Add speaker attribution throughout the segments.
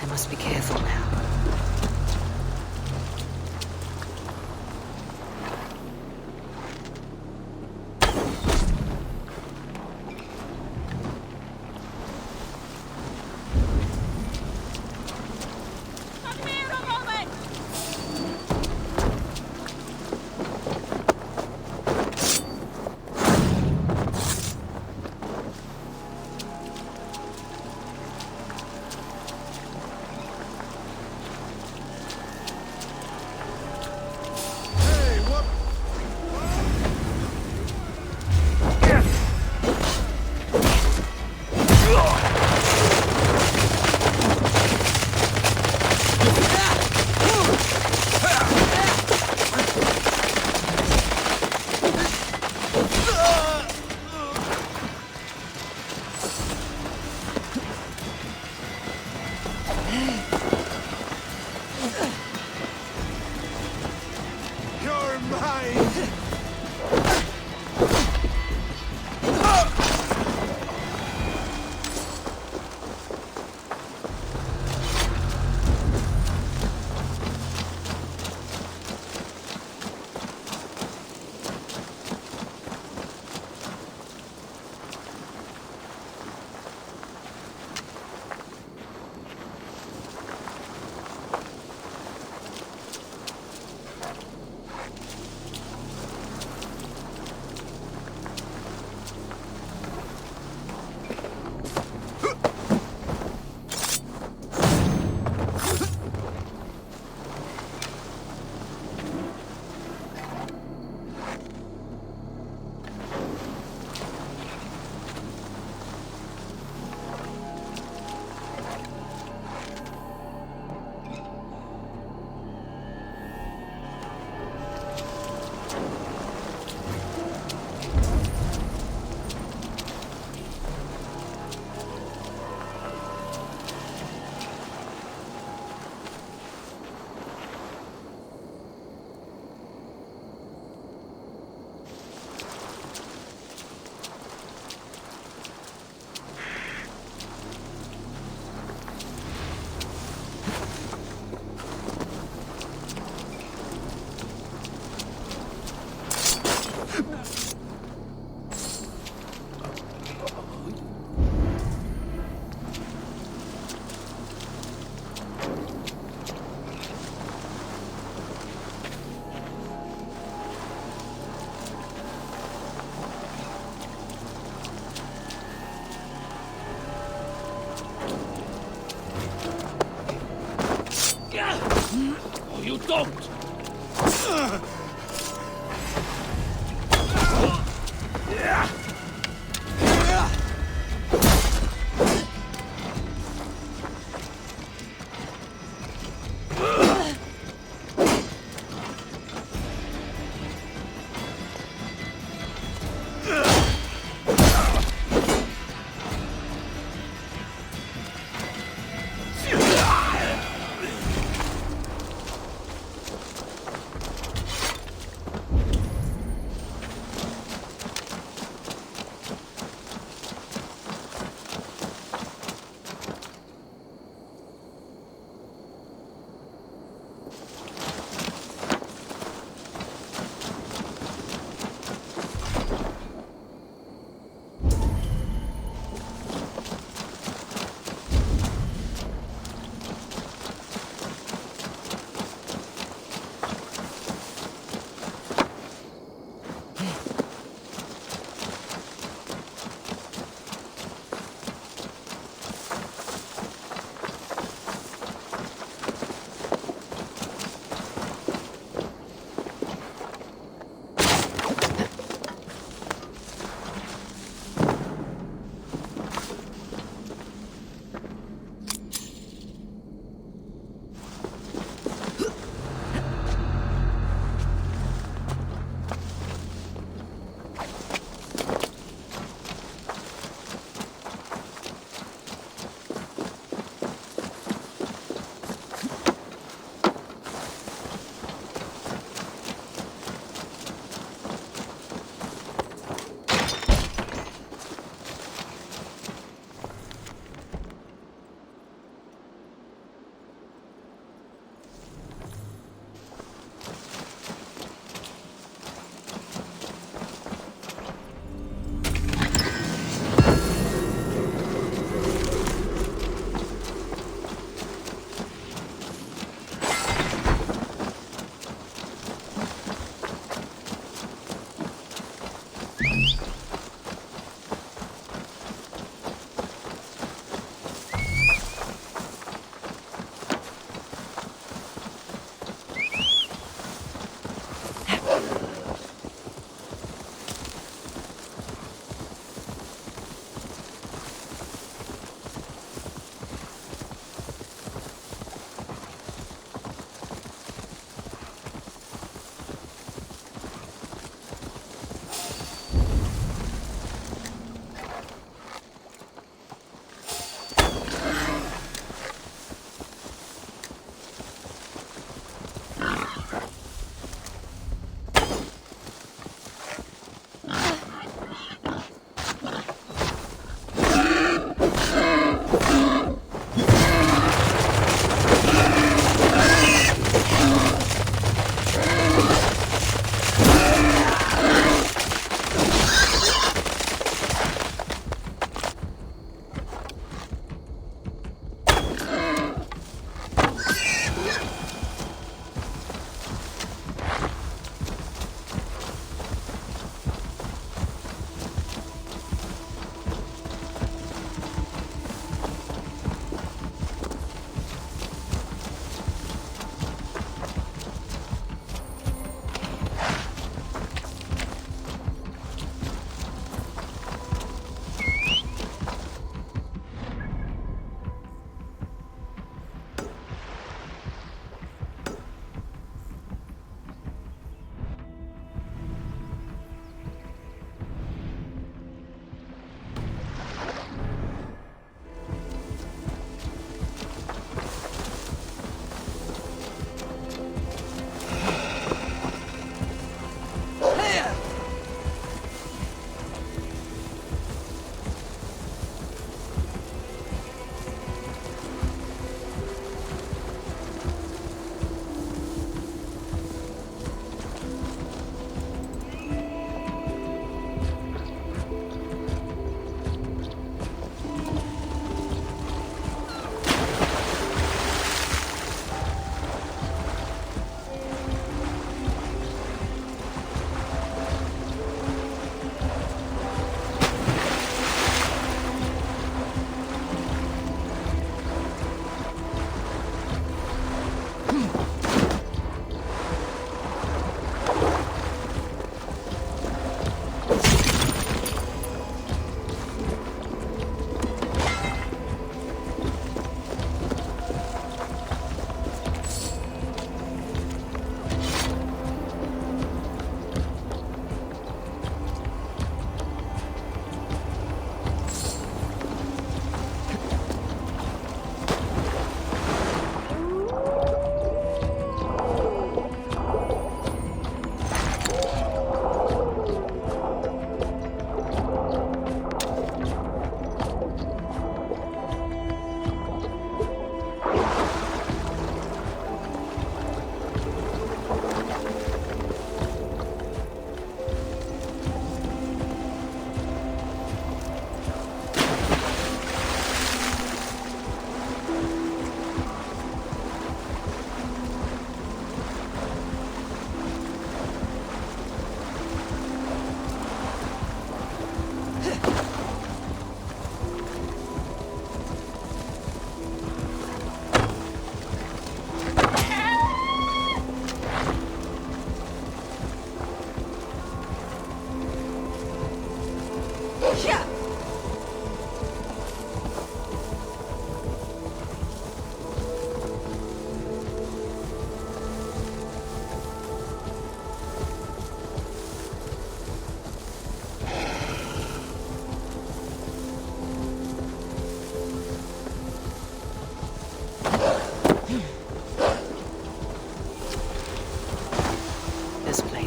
Speaker 1: Must be careful now.
Speaker 2: Oh, you don't!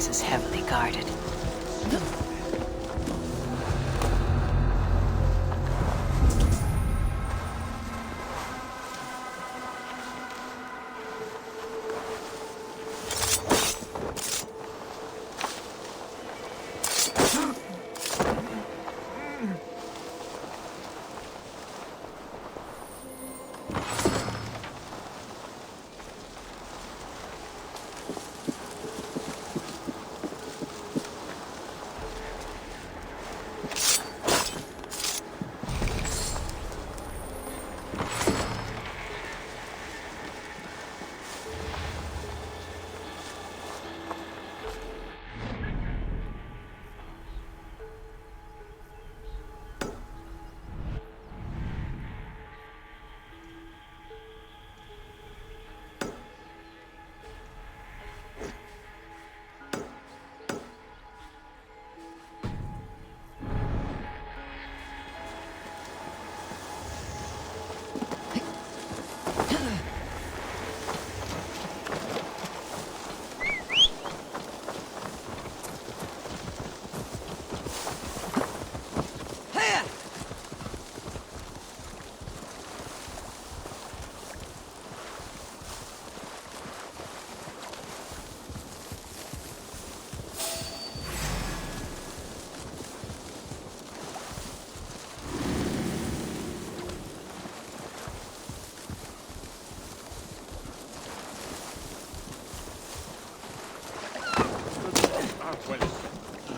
Speaker 1: place is heavily guarded.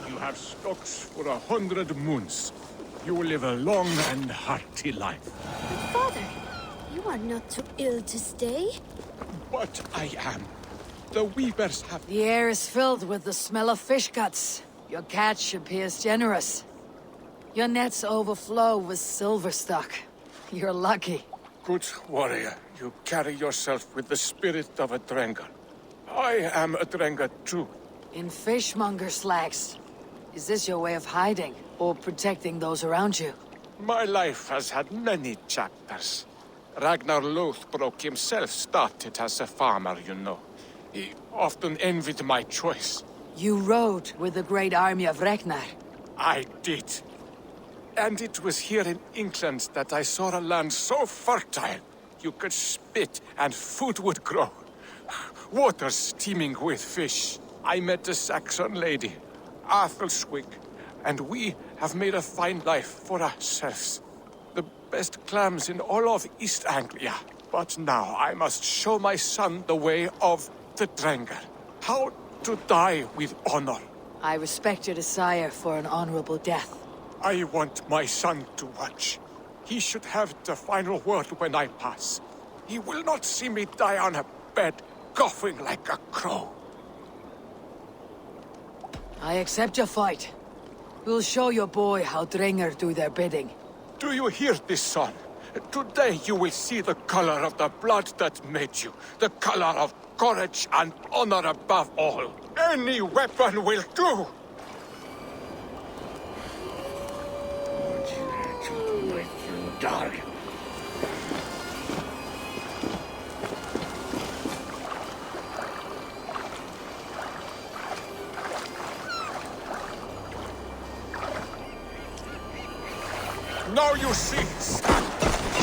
Speaker 2: You have stocks for 100 moons. You will live a long and hearty life.
Speaker 3: But father, you are not too ill to stay.
Speaker 2: But I am. The weavers have...
Speaker 4: The air is filled with the smell of fish guts. Your catch appears generous. Your nets overflow with silver stock. You're lucky.
Speaker 2: Good warrior, you carry yourself with the spirit of a Drengar. I am a Drengar too.
Speaker 4: In fishmonger slacks. Is this your way of hiding, or protecting those around you?
Speaker 2: My life has had many chapters. Ragnar Lothbrok himself started as a farmer, you know. He often envied my choice.
Speaker 4: You rode with the great army of Ragnar.
Speaker 2: I did. And it was here in England that I saw a land so fertile, you could spit and food would grow. Waters teeming with fish. I met a Saxon lady, Athelwig, and we have made a fine life for ourselves. The best clams in all of East Anglia. But now I must show my son the way of the Drengar. How to die with honor.
Speaker 4: I respect your desire for an honorable death.
Speaker 2: I want my son to watch. He should have the final word when I pass. He will not see me die on a bed, coughing like a crow.
Speaker 4: I accept your fight. We'll show your boy how Drengar do their bidding.
Speaker 2: Do you hear this, son? Today you will see the color of the blood that made you. The color of courage and honor above all. Any weapon will do! Dog. Now you see,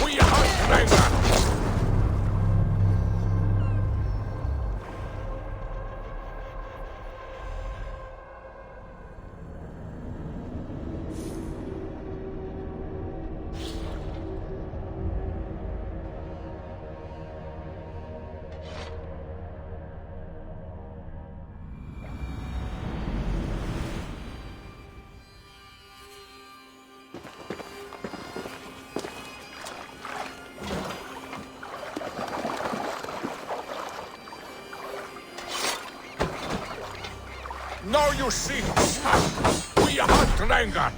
Speaker 2: we are Drengar. Now you see, we are Drengar.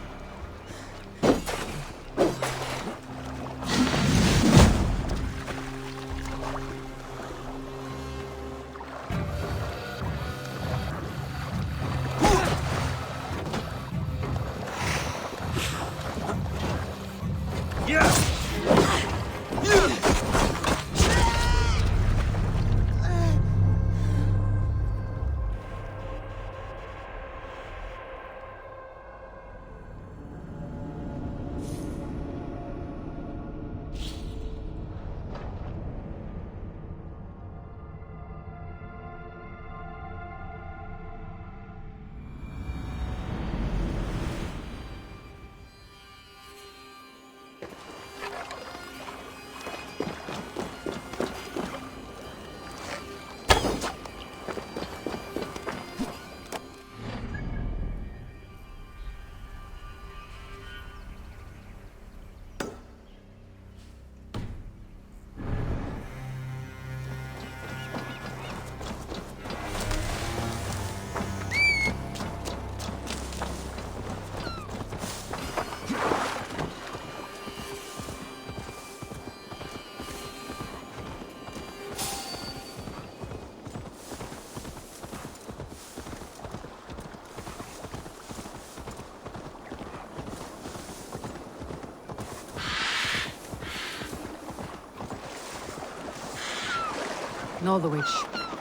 Speaker 4: Know the witch.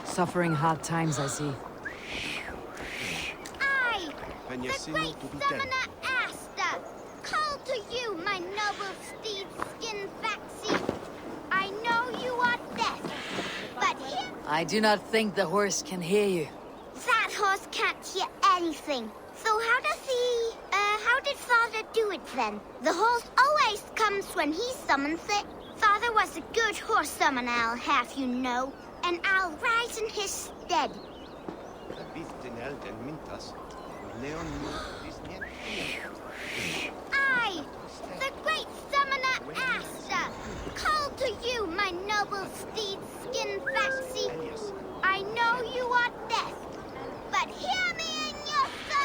Speaker 4: Suffering hard times, I see.
Speaker 3: I, the great summoner Asta, call to you, my noble steed skin vaxi. I know you are deaf, but here...
Speaker 4: I do not think the horse can hear you.
Speaker 3: That horse can't hear anything. So how did Father do it then? The horse always comes when he summons it. Father was a good horse summoner, I'll have you know. And I'll rise in his stead. I, the great summoner Asta, call to you, my noble steed skin vaxi. I know you are deaf, but hear me in your soul!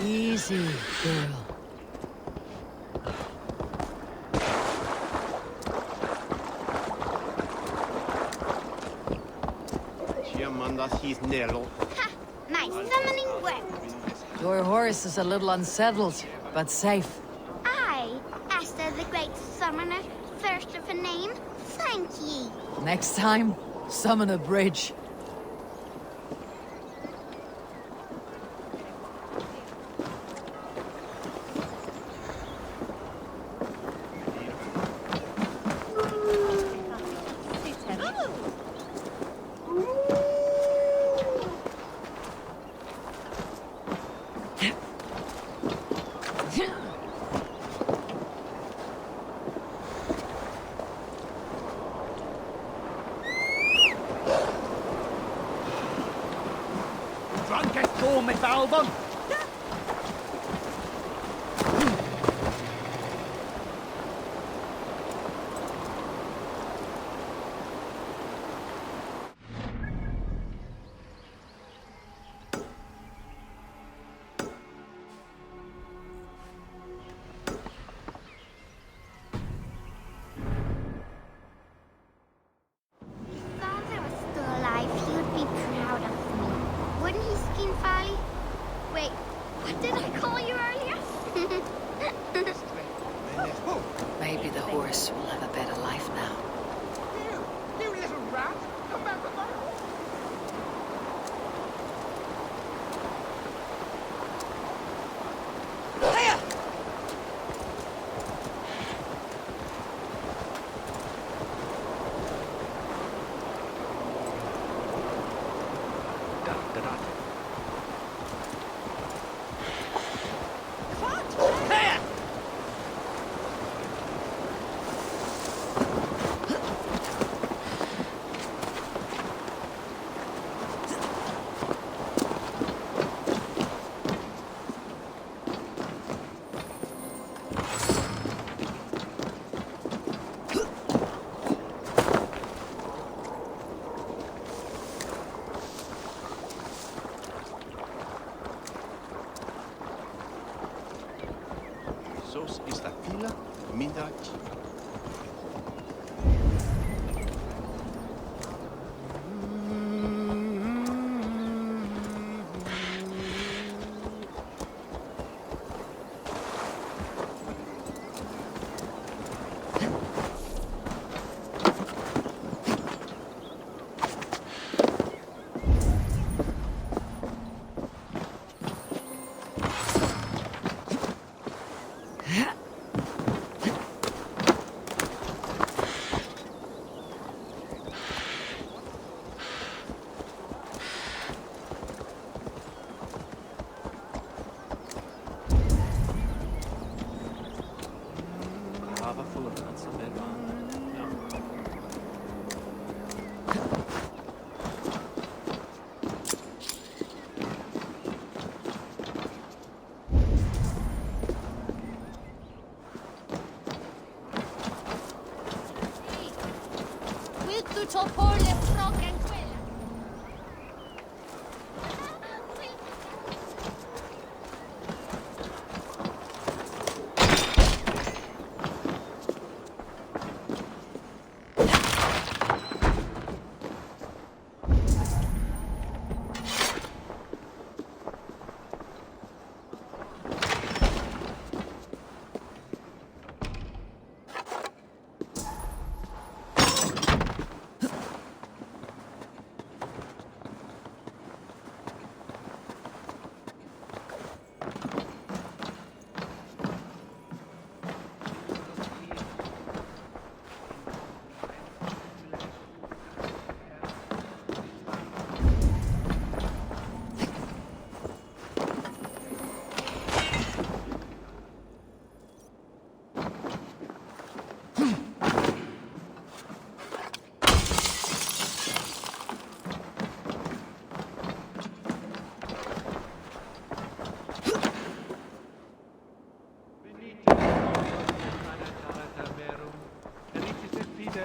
Speaker 4: Easy, girl.
Speaker 3: Ha! My summoning worked.
Speaker 4: Your horse is a little unsettled, but safe.
Speaker 3: I, Asta the great summoner, thirst of a name, thank ye.
Speaker 4: Next time, summon a bridge.
Speaker 1: Maybe the horse will have a better life now.
Speaker 2: You little rat! Come back with my
Speaker 5: Sos esta fila, minda aqui.
Speaker 3: Tutto por le frog and quella.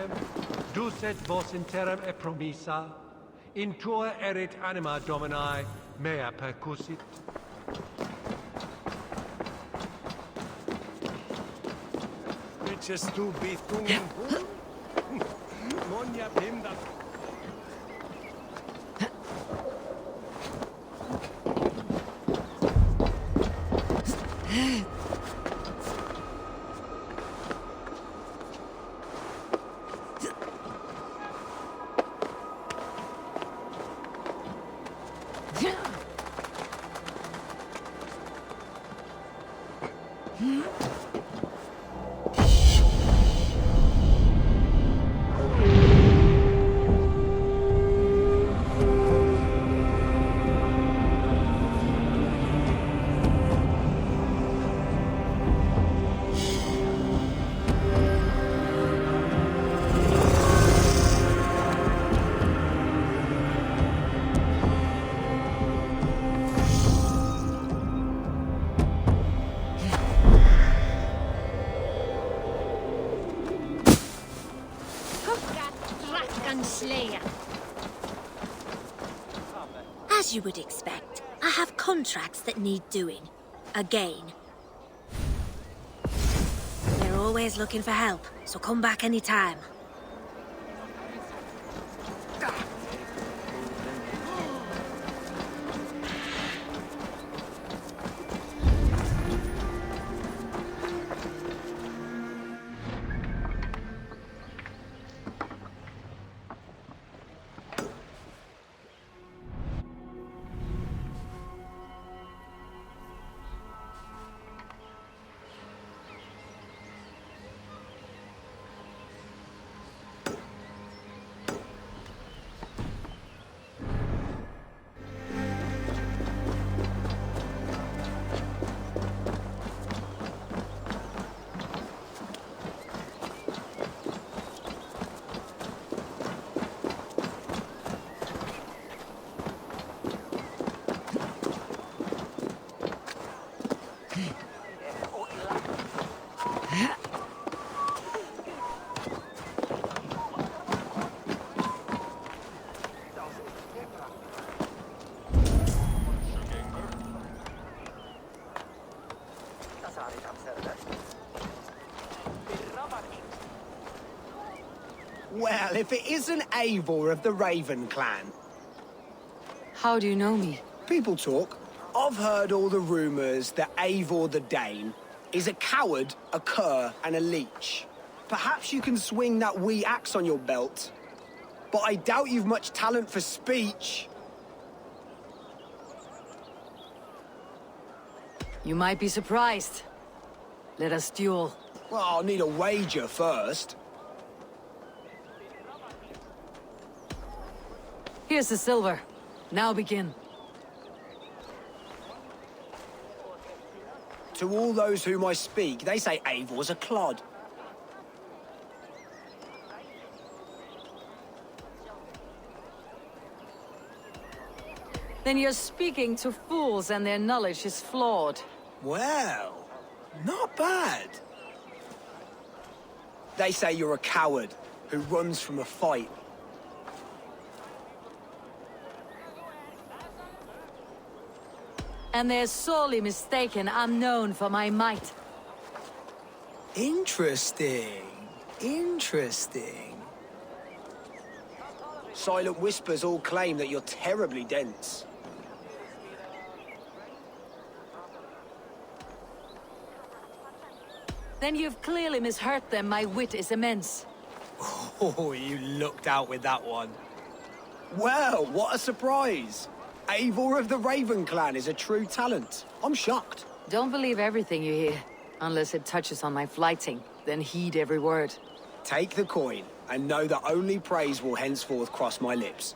Speaker 6: Panem, ducet vos in terram e promissa, in tua erit anima Domini, mea percussit. Riches tu bithum, monia pinda.
Speaker 7: As you would expect, I have contracts that need doing. Again. They're always looking for help, so come back anytime.
Speaker 8: Well, if it isn't Eivor of the Raven clan.
Speaker 4: How do you know me?
Speaker 8: People talk. I've heard all the rumors that Eivor the Dane is a coward, a cur, and a leech. Perhaps you can swing that wee axe on your belt. But I doubt you've much talent for speech.
Speaker 4: You might be surprised. Let us duel.
Speaker 8: Well, I'll need a wager first.
Speaker 4: Here's the silver. Now begin.
Speaker 8: To all those whom I speak, they say Eivor's a clod.
Speaker 4: Then you're speaking to fools and their knowledge is flawed.
Speaker 8: Well, not bad. They say you're a coward who runs from a fight.
Speaker 4: And they're sorely mistaken. I'm known for my might.
Speaker 8: Interesting. Interesting. Silent whispers all claim that you're terribly dense.
Speaker 4: Then you've clearly misheard them. My wit is immense.
Speaker 8: Oh, you looked out with that one. Well, what a surprise. Eivor of the Raven clan is a true talent. I'm shocked.
Speaker 4: Don't believe everything you hear, unless it touches on my flighting. Then heed every word.
Speaker 8: Take the coin, and know that only praise will henceforth cross my lips.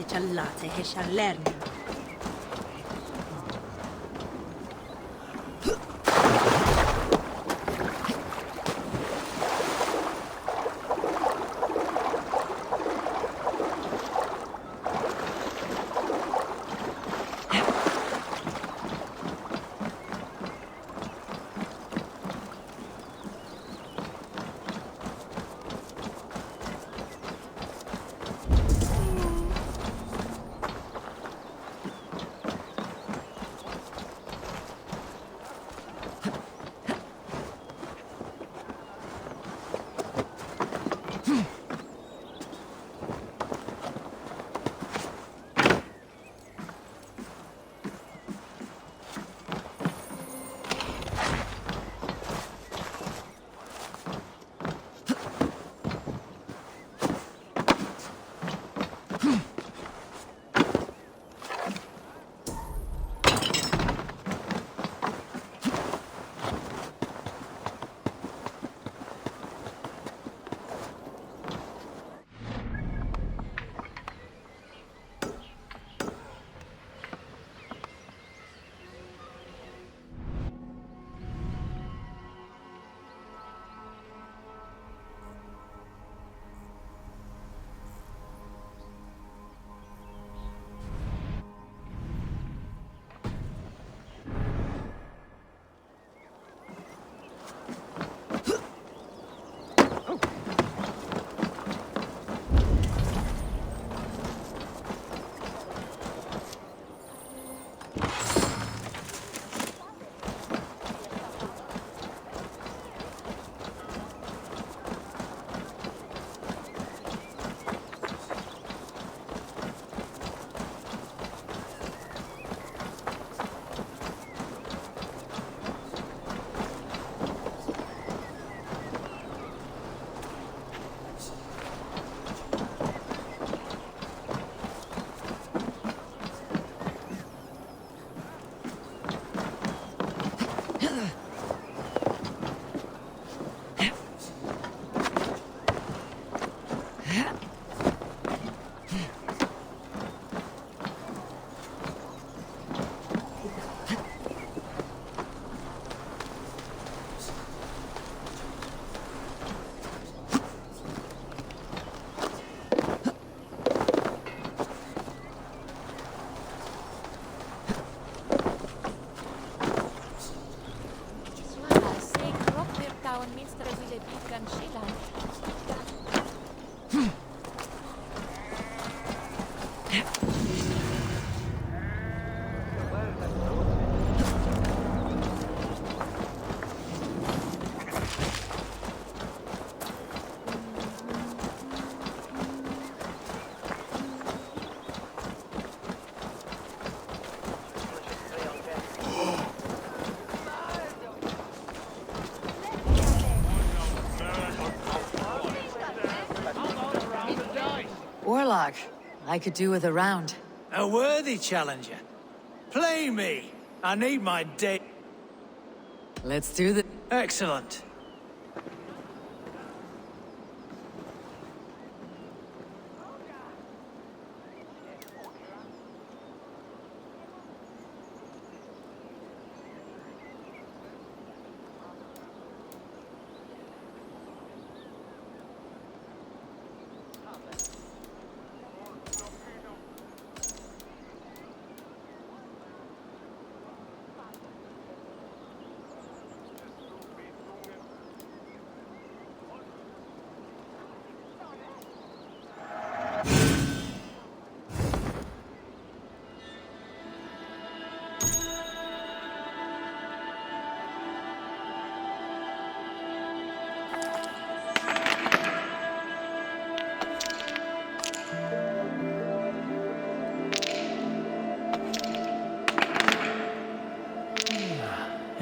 Speaker 7: te ciallate e ciallerni.
Speaker 4: Warlock. I could do with a round.
Speaker 9: A worthy challenger. Play me. I need my day.
Speaker 4: Let's do the...
Speaker 9: Excellent.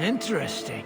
Speaker 9: Interesting.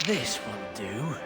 Speaker 9: This will do.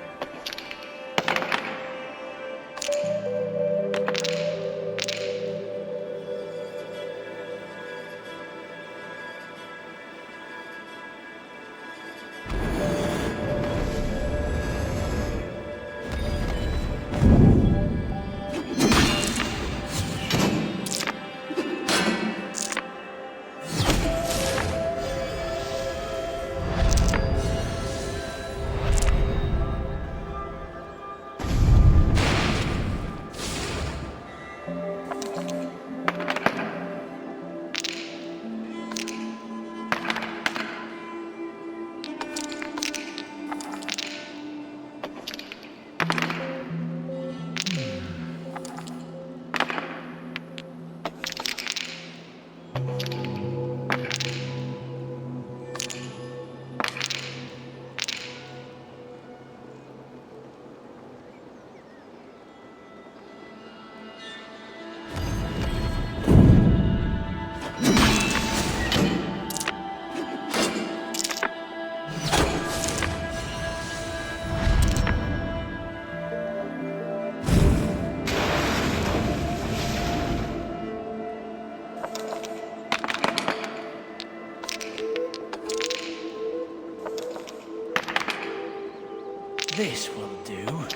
Speaker 9: This will do.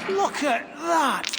Speaker 9: Look at that!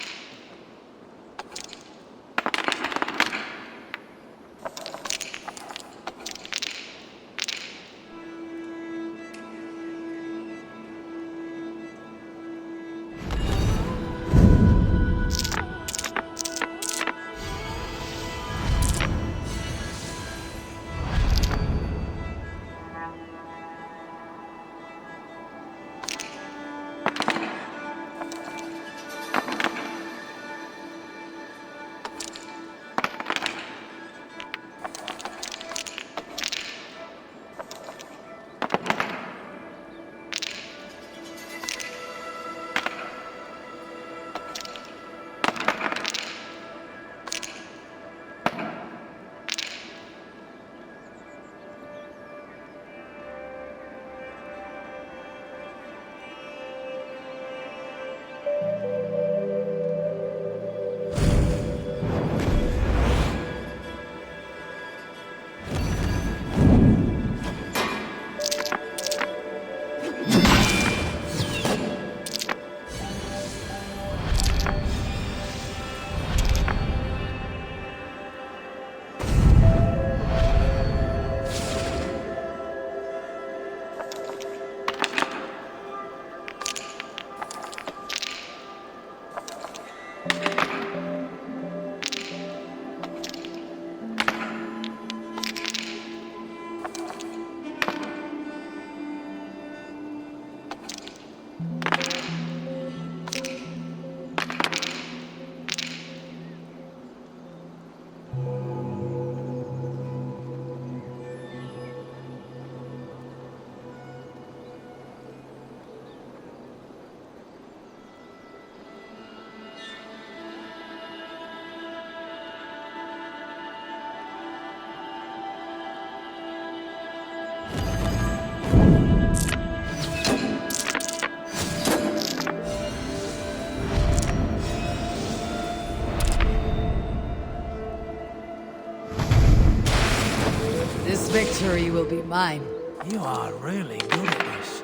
Speaker 4: victory will be mine.
Speaker 9: You are really good at this.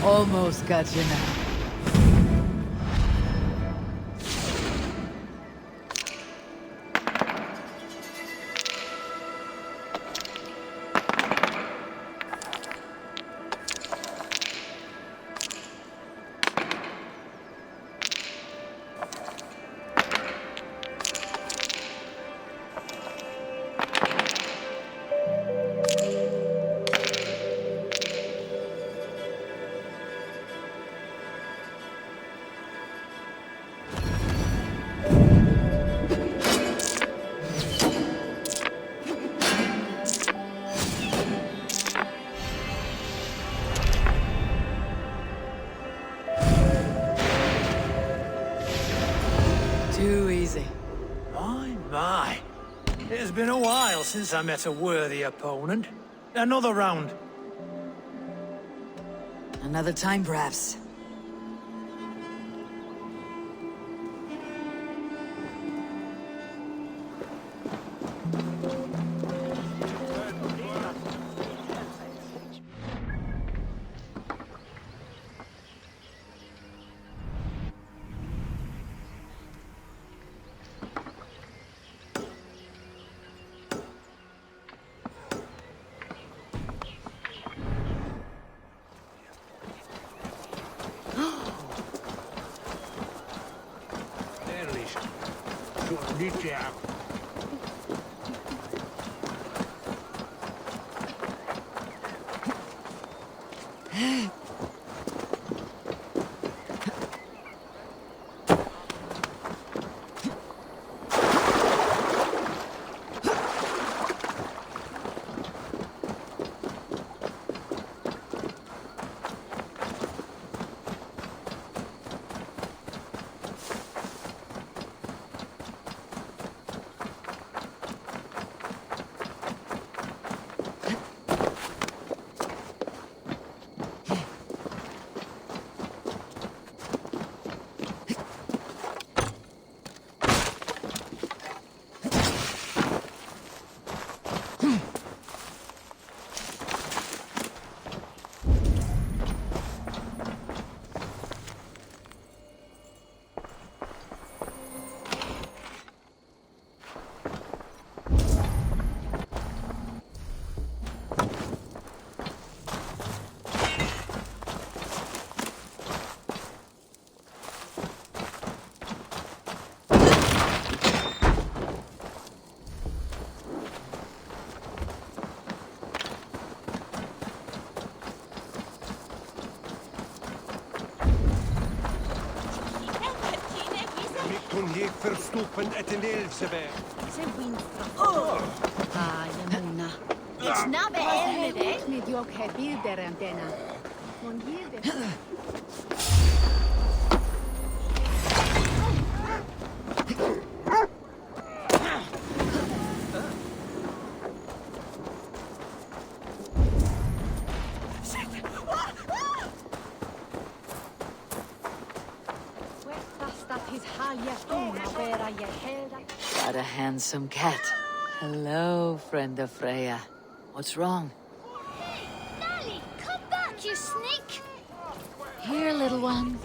Speaker 4: Almost got you now. Too easy.
Speaker 9: My. It has been a while since I met a worthy opponent. Another round.
Speaker 4: Another time, perhaps.
Speaker 6: Verstoppen et en elfsebä.
Speaker 3: It's not bad.
Speaker 10: Mit jokhe bilderen denna. Mon hilde.
Speaker 4: What a handsome cat. Hello, friend of Freya. What's wrong?
Speaker 3: Hey, Nally, come back, you sneak!
Speaker 4: Here, little one.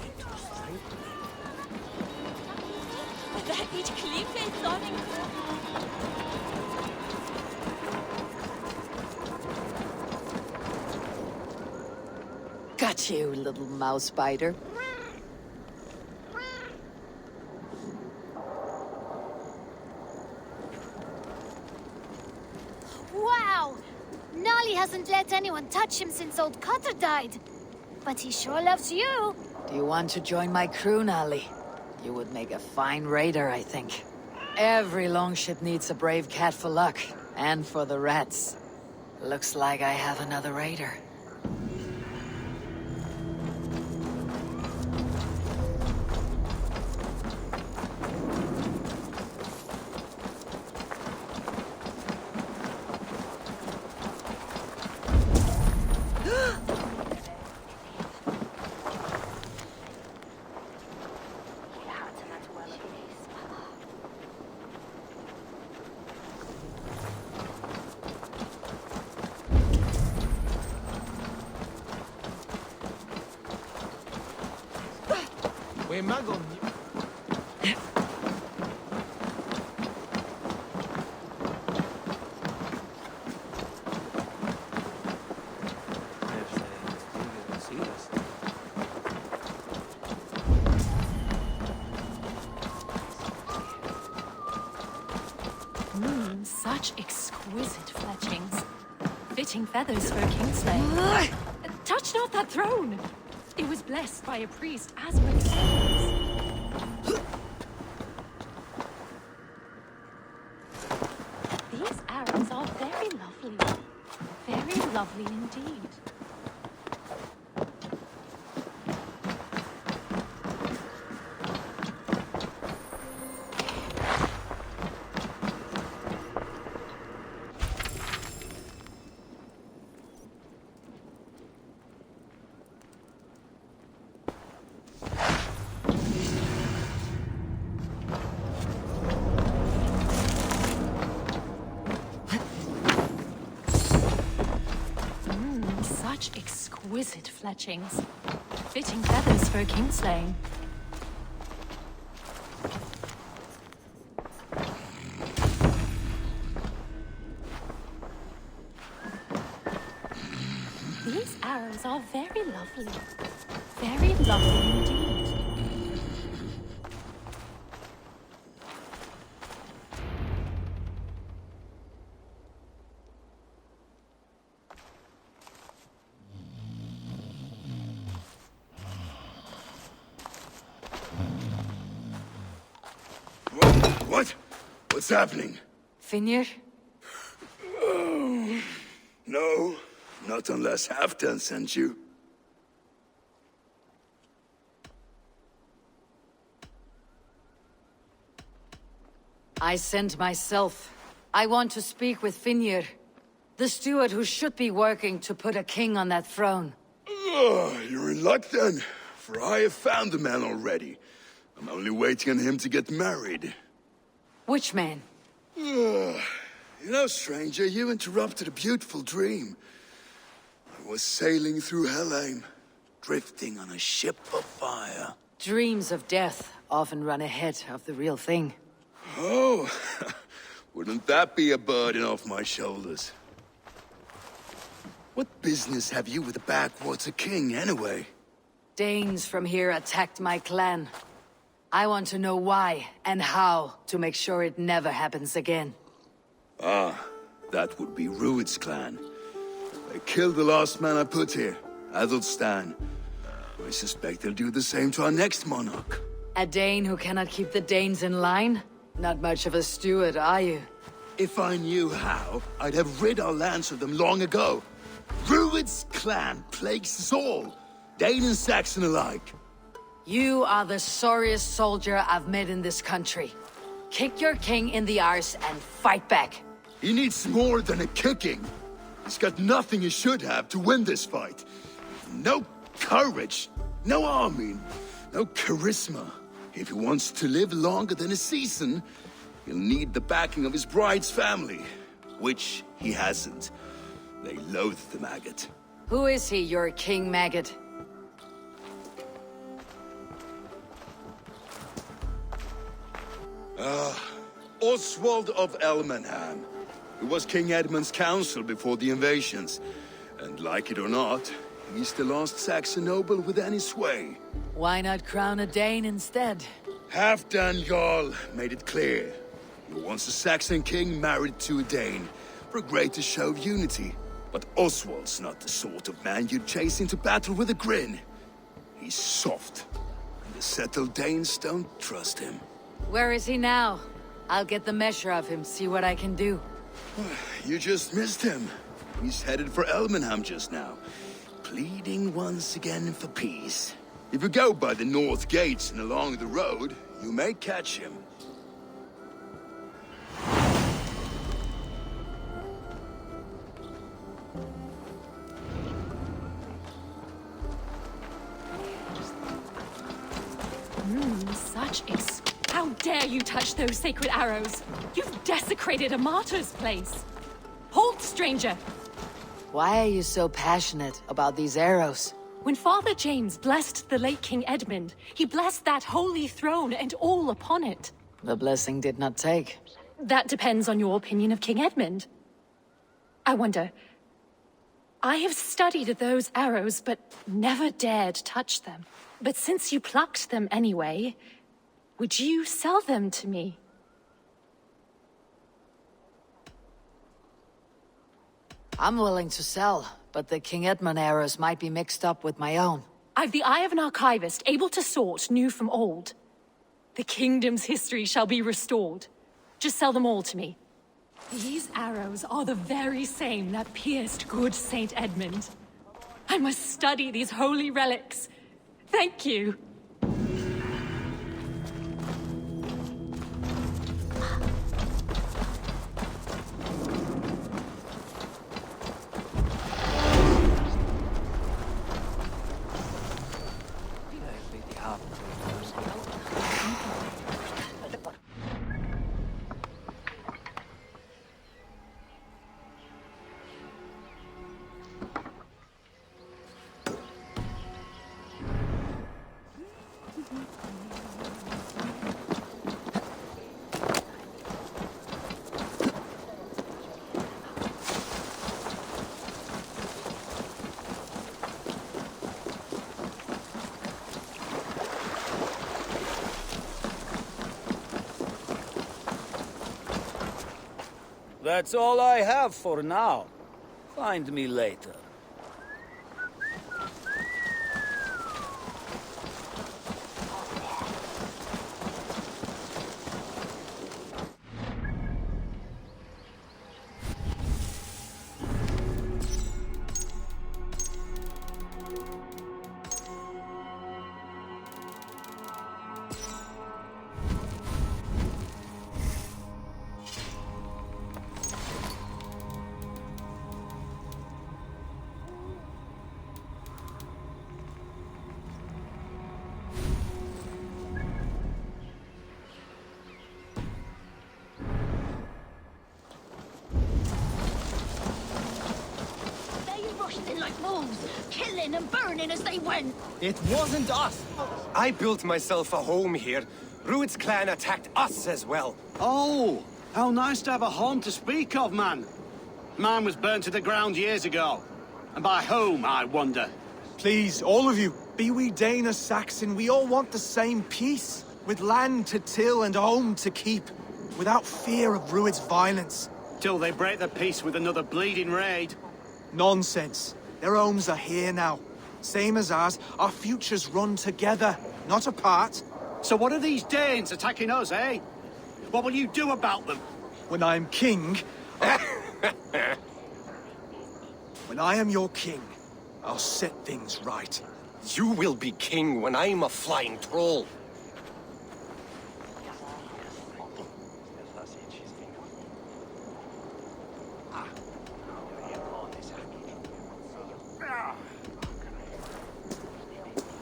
Speaker 4: Got you, little mouse biter.
Speaker 3: Wow! Nally hasn't let anyone touch him since old Cutter died. But he sure loves you.
Speaker 4: Do you want to join my crew, Nally? You would make a fine raider, I think. Every longship needs a brave cat for luck, and for the rats. Looks like I have another raider.
Speaker 5: We magon.
Speaker 11: Such exquisite fletchings. Fitting feathers for a kingslayer. Touch not that throne! It was blessed by a priest as were the sagas. These arrows are very lovely. Very lovely indeed. Such exquisite fletchings. Fitting feathers for a kingslaying. These arrows are very lovely. Very lovely indeed.
Speaker 12: What? What's happening?
Speaker 4: Finir?
Speaker 12: Oh, no, not unless Halfdan sent you.
Speaker 4: I sent myself. I want to speak with Finir, the steward who should be working to put a king on that throne.
Speaker 12: You're in luck then, for I have found the man already. I'm only waiting on him to get married.
Speaker 4: Which man?
Speaker 12: You know, stranger, you interrupted a beautiful dream. I was sailing through Helheim, drifting on a ship of fire.
Speaker 4: Dreams of death often run ahead of the real thing.
Speaker 12: Oh, wouldn't that be a burden off my shoulders? What business have you with the backwater king, anyway?
Speaker 4: Danes from here attacked my clan. I want to know why and how to make sure it never happens again.
Speaker 12: Ah, that would be Rued's clan. They killed the last man I put here, Adelstan. I suspect they'll do the same to our next monarch.
Speaker 4: A Dane who cannot keep the Danes in line? Not much of a steward, are you?
Speaker 12: If I knew how, I'd have rid our lands of them long ago. Rued's clan plagues us all, Dane and Saxon alike.
Speaker 4: You are the sorriest soldier I've met in this country. Kick your king in the arse and fight back.
Speaker 12: He needs more than a kicking. He's got nothing he should have to win this fight. No courage, no army, no charisma. If he wants to live longer than a season, he'll need the backing of his bride's family, which he hasn't. They loathe the maggot.
Speaker 4: Who is he, your king maggot?
Speaker 12: Oswald of Elmenham. He was King Edmund's counsel before the invasions. And like it or not, he's the last Saxon noble with any sway.
Speaker 4: Why not crown a Dane instead?
Speaker 12: Halfdan Jarl made it clear. He wants a Saxon king married to a Dane, for a greater show of unity. But Oswald's not the sort of man you'd chase into battle with a grin. He's soft, and the settled Danes don't trust him.
Speaker 4: Where is he now? I'll get the measure of him, see what I can do.
Speaker 12: You just missed him. He's headed for Elmenham just now, pleading once again for peace. If you go by the north gates and along the road, you may catch him.
Speaker 11: How dare you touch those sacred arrows? You've desecrated a martyr's place. Halt, stranger!
Speaker 4: Why are you so passionate about these arrows?
Speaker 11: When Father James blessed the late King Edmund, he blessed that holy throne and all upon it.
Speaker 4: The blessing did not take.
Speaker 11: That depends on your opinion of King Edmund. I wonder... I have studied those arrows, but never dared touch them. But since you plucked them anyway, would you sell them to me?
Speaker 4: I'm willing to sell, but the King Edmund arrows might be mixed up with my own.
Speaker 11: I've the eye of an archivist, able to sort new from old. The kingdom's history shall be restored. Just sell them all to me. These arrows are the very same that pierced good Saint Edmund. I must study these holy relics. Thank you.
Speaker 13: That's all I have for now. Find me later.
Speaker 14: Killing and burning as they went.
Speaker 5: It wasn't us. I built myself a home here. Rued's clan attacked us as well.
Speaker 15: Oh, how nice to have a home to speak of, man. Mine was burnt to the ground years ago. And by whom, I wonder?
Speaker 16: Please, all of you, be we Dane or Saxon, we all want the same peace. With land to till and home to keep. Without fear of Rued's violence.
Speaker 15: Till they break the peace with another bleeding raid.
Speaker 16: Nonsense. Their homes are here now. Same as ours, our futures run together, not apart.
Speaker 15: So what are these Danes attacking us, eh? What will you do about them?
Speaker 16: When I am king... When I am your king, I'll set things right.
Speaker 5: You will be king when I'm a flying troll.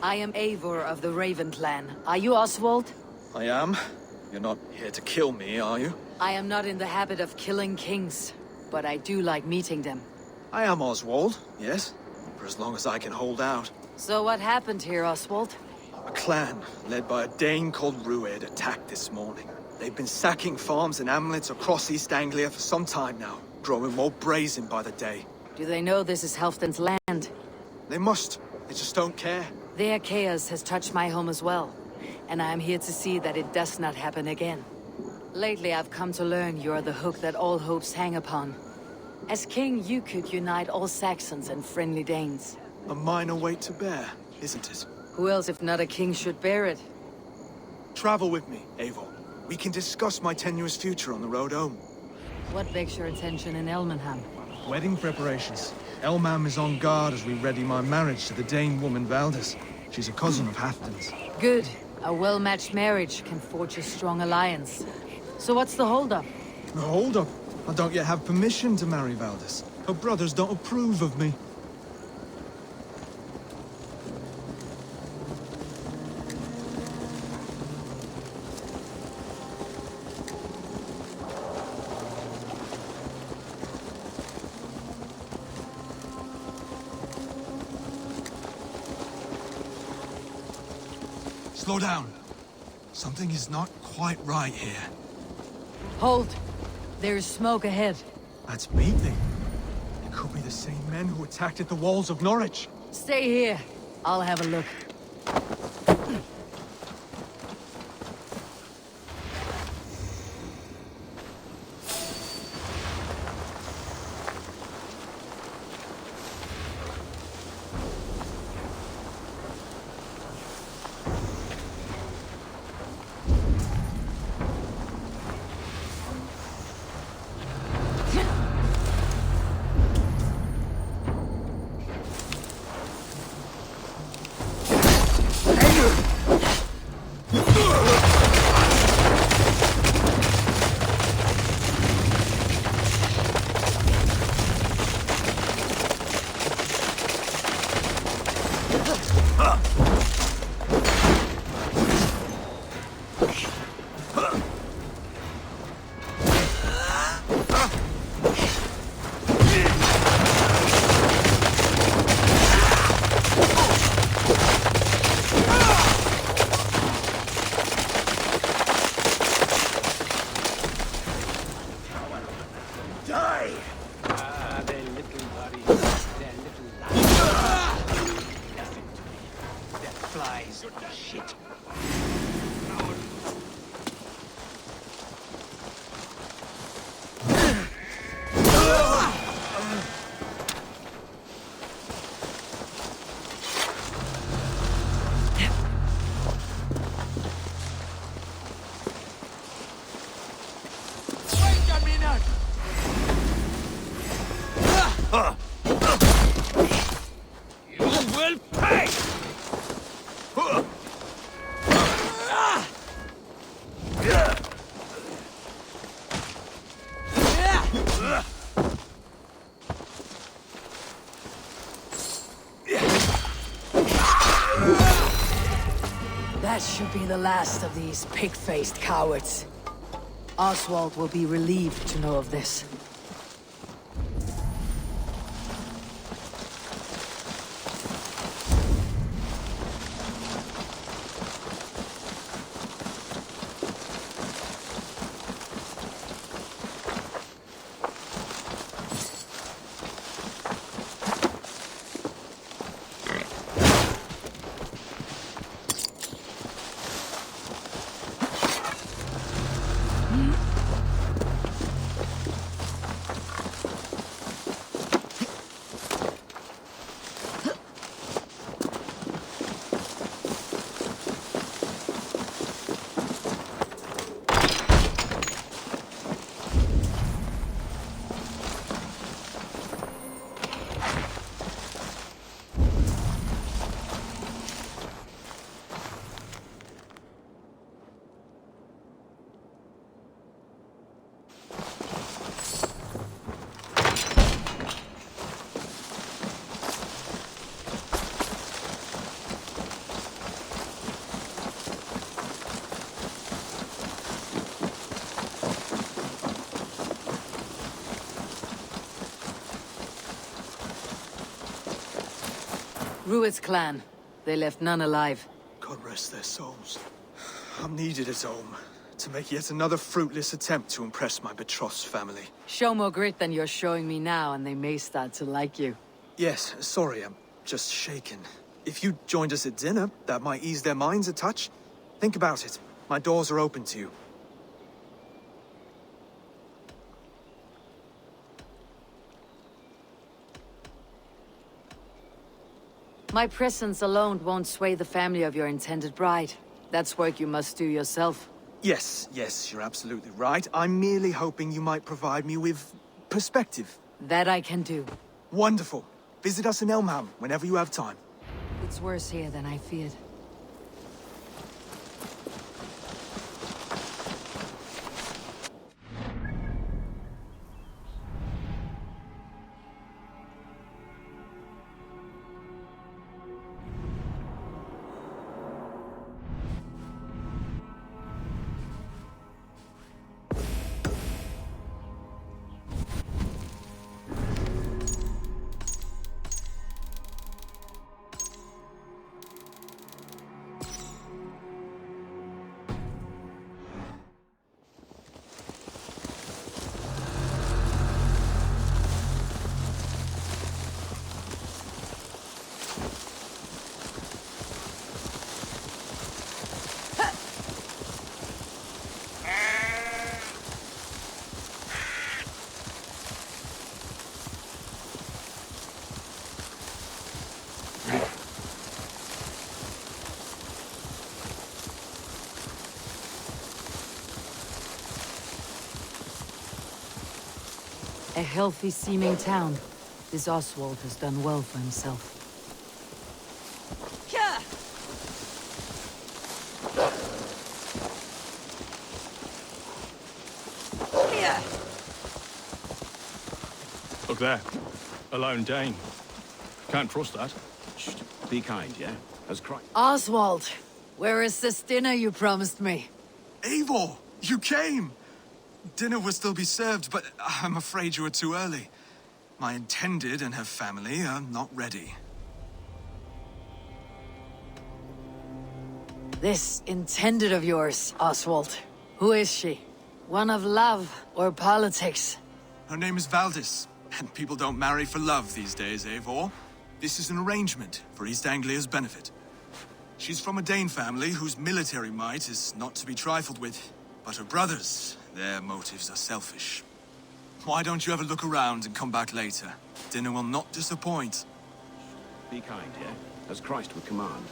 Speaker 4: I am Eivor of the Raven clan. Are you Oswald?
Speaker 16: I am. You're not here to kill me, are you?
Speaker 4: I am not in the habit of killing kings, but I do like meeting them.
Speaker 16: I am Oswald, yes. For as long as I can hold out.
Speaker 4: So what happened here, Oswald?
Speaker 16: A clan, led by a Dane called Rued, attacked this morning. They've been sacking farms and hamlets across East Anglia for some time now, growing more brazen by the day.
Speaker 4: Do they know this is Halfdan's land?
Speaker 16: They must. They just don't care.
Speaker 4: Their chaos has touched my home as well, and I am here to see that it does not happen again. Lately, I've come to learn you are the hook that all hopes hang upon. As king, you could unite all Saxons and friendly Danes.
Speaker 16: A minor weight to bear, isn't it?
Speaker 4: Who else, if not a king, should bear it?
Speaker 16: Travel with me, Eivor. We can discuss my tenuous future on the road home.
Speaker 4: What begs your attention in Elmenham?
Speaker 16: Wedding preparations. Elmam is on guard as we ready my marriage to the Dane woman Valdis. She's a cousin of Halfdan's.
Speaker 4: Good. A well-matched marriage can forge a strong alliance. So what's the holdup?
Speaker 16: The holdup? I don't yet have permission to marry Valdis. Her brothers don't approve of me. Slow down. Something is not quite right here.
Speaker 4: Hold! There is smoke ahead.
Speaker 16: That's beating. It could be the same men who attacked at the walls of Norwich.
Speaker 4: Stay here. I'll have a look. That should be the last of these pig-faced cowards. Oswald will be relieved to know of this. Rued's clan. They left none alive.
Speaker 16: God rest their souls. I'm needed at home to make yet another fruitless attempt to impress my betrothed family.
Speaker 4: Show more grit than you're showing me now, and they may start to like you.
Speaker 16: Yes, sorry, I'm just shaken. If you joined us at dinner, that might ease their minds a touch. Think about it. My doors are open to you.
Speaker 4: My presence alone won't sway the family of your intended bride. That's work you must do yourself.
Speaker 16: Yes, you're absolutely right. I'm merely hoping you might provide me with perspective.
Speaker 4: That I can do.
Speaker 16: Wonderful. Visit us in Elmham whenever you have time.
Speaker 4: It's worse here than I feared. A healthy-seeming town. This Oswald has done well for himself.
Speaker 17: Look there. A lone Dane. Can't trust that.
Speaker 15: Shh. Be kind, yeah? As Christ.
Speaker 4: Oswald! Where is this dinner you promised me?
Speaker 16: Eivor! You came! Dinner will still be served, but I'm afraid you are too early. My intended and her family are not ready.
Speaker 4: This intended of yours, Oswald. Who is she? One of love or politics?
Speaker 16: Her name is Valdis, and people don't marry for love these days, Eivor. This is an arrangement for East Anglia's benefit. She's from a Dane family whose military might is not to be trifled with. But her brothers, their motives are selfish. Why don't you have a look around and come back later? Dinner will not disappoint.
Speaker 15: Be kind, yeah? As Christ would command.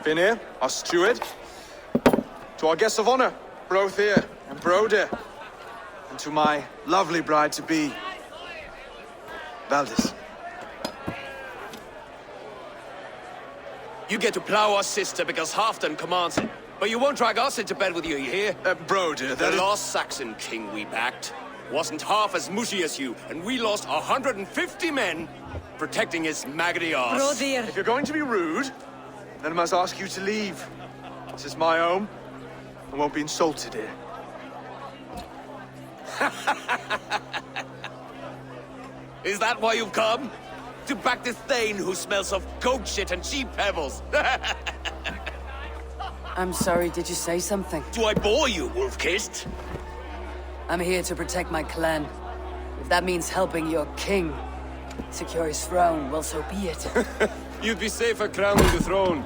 Speaker 16: Finir, our steward. To our guests of honor, Brothir and Broder. And to my lovely bride-to-be, Valdis.
Speaker 5: You get to plow our sister because Halfdan commands it. But you won't drag us into bed with you, you hear?
Speaker 16: Broder,
Speaker 5: the lost Saxon king we backed wasn't half as mushy as you, and we lost 150 men protecting his maggoty arse.
Speaker 4: Brodir!
Speaker 16: If you're going to be rude, then I must ask you to leave. This is my home. I won't be insulted here.
Speaker 5: Is that why you've come? To back this Thane who smells of goat shit and cheap pebbles?
Speaker 4: I'm sorry, did you say something?
Speaker 5: Do I bore you, wolf-kissed?
Speaker 4: I'm here to protect my clan. If that means helping your king secure his throne, well, so be it.
Speaker 5: You'd be safer crowning the throne.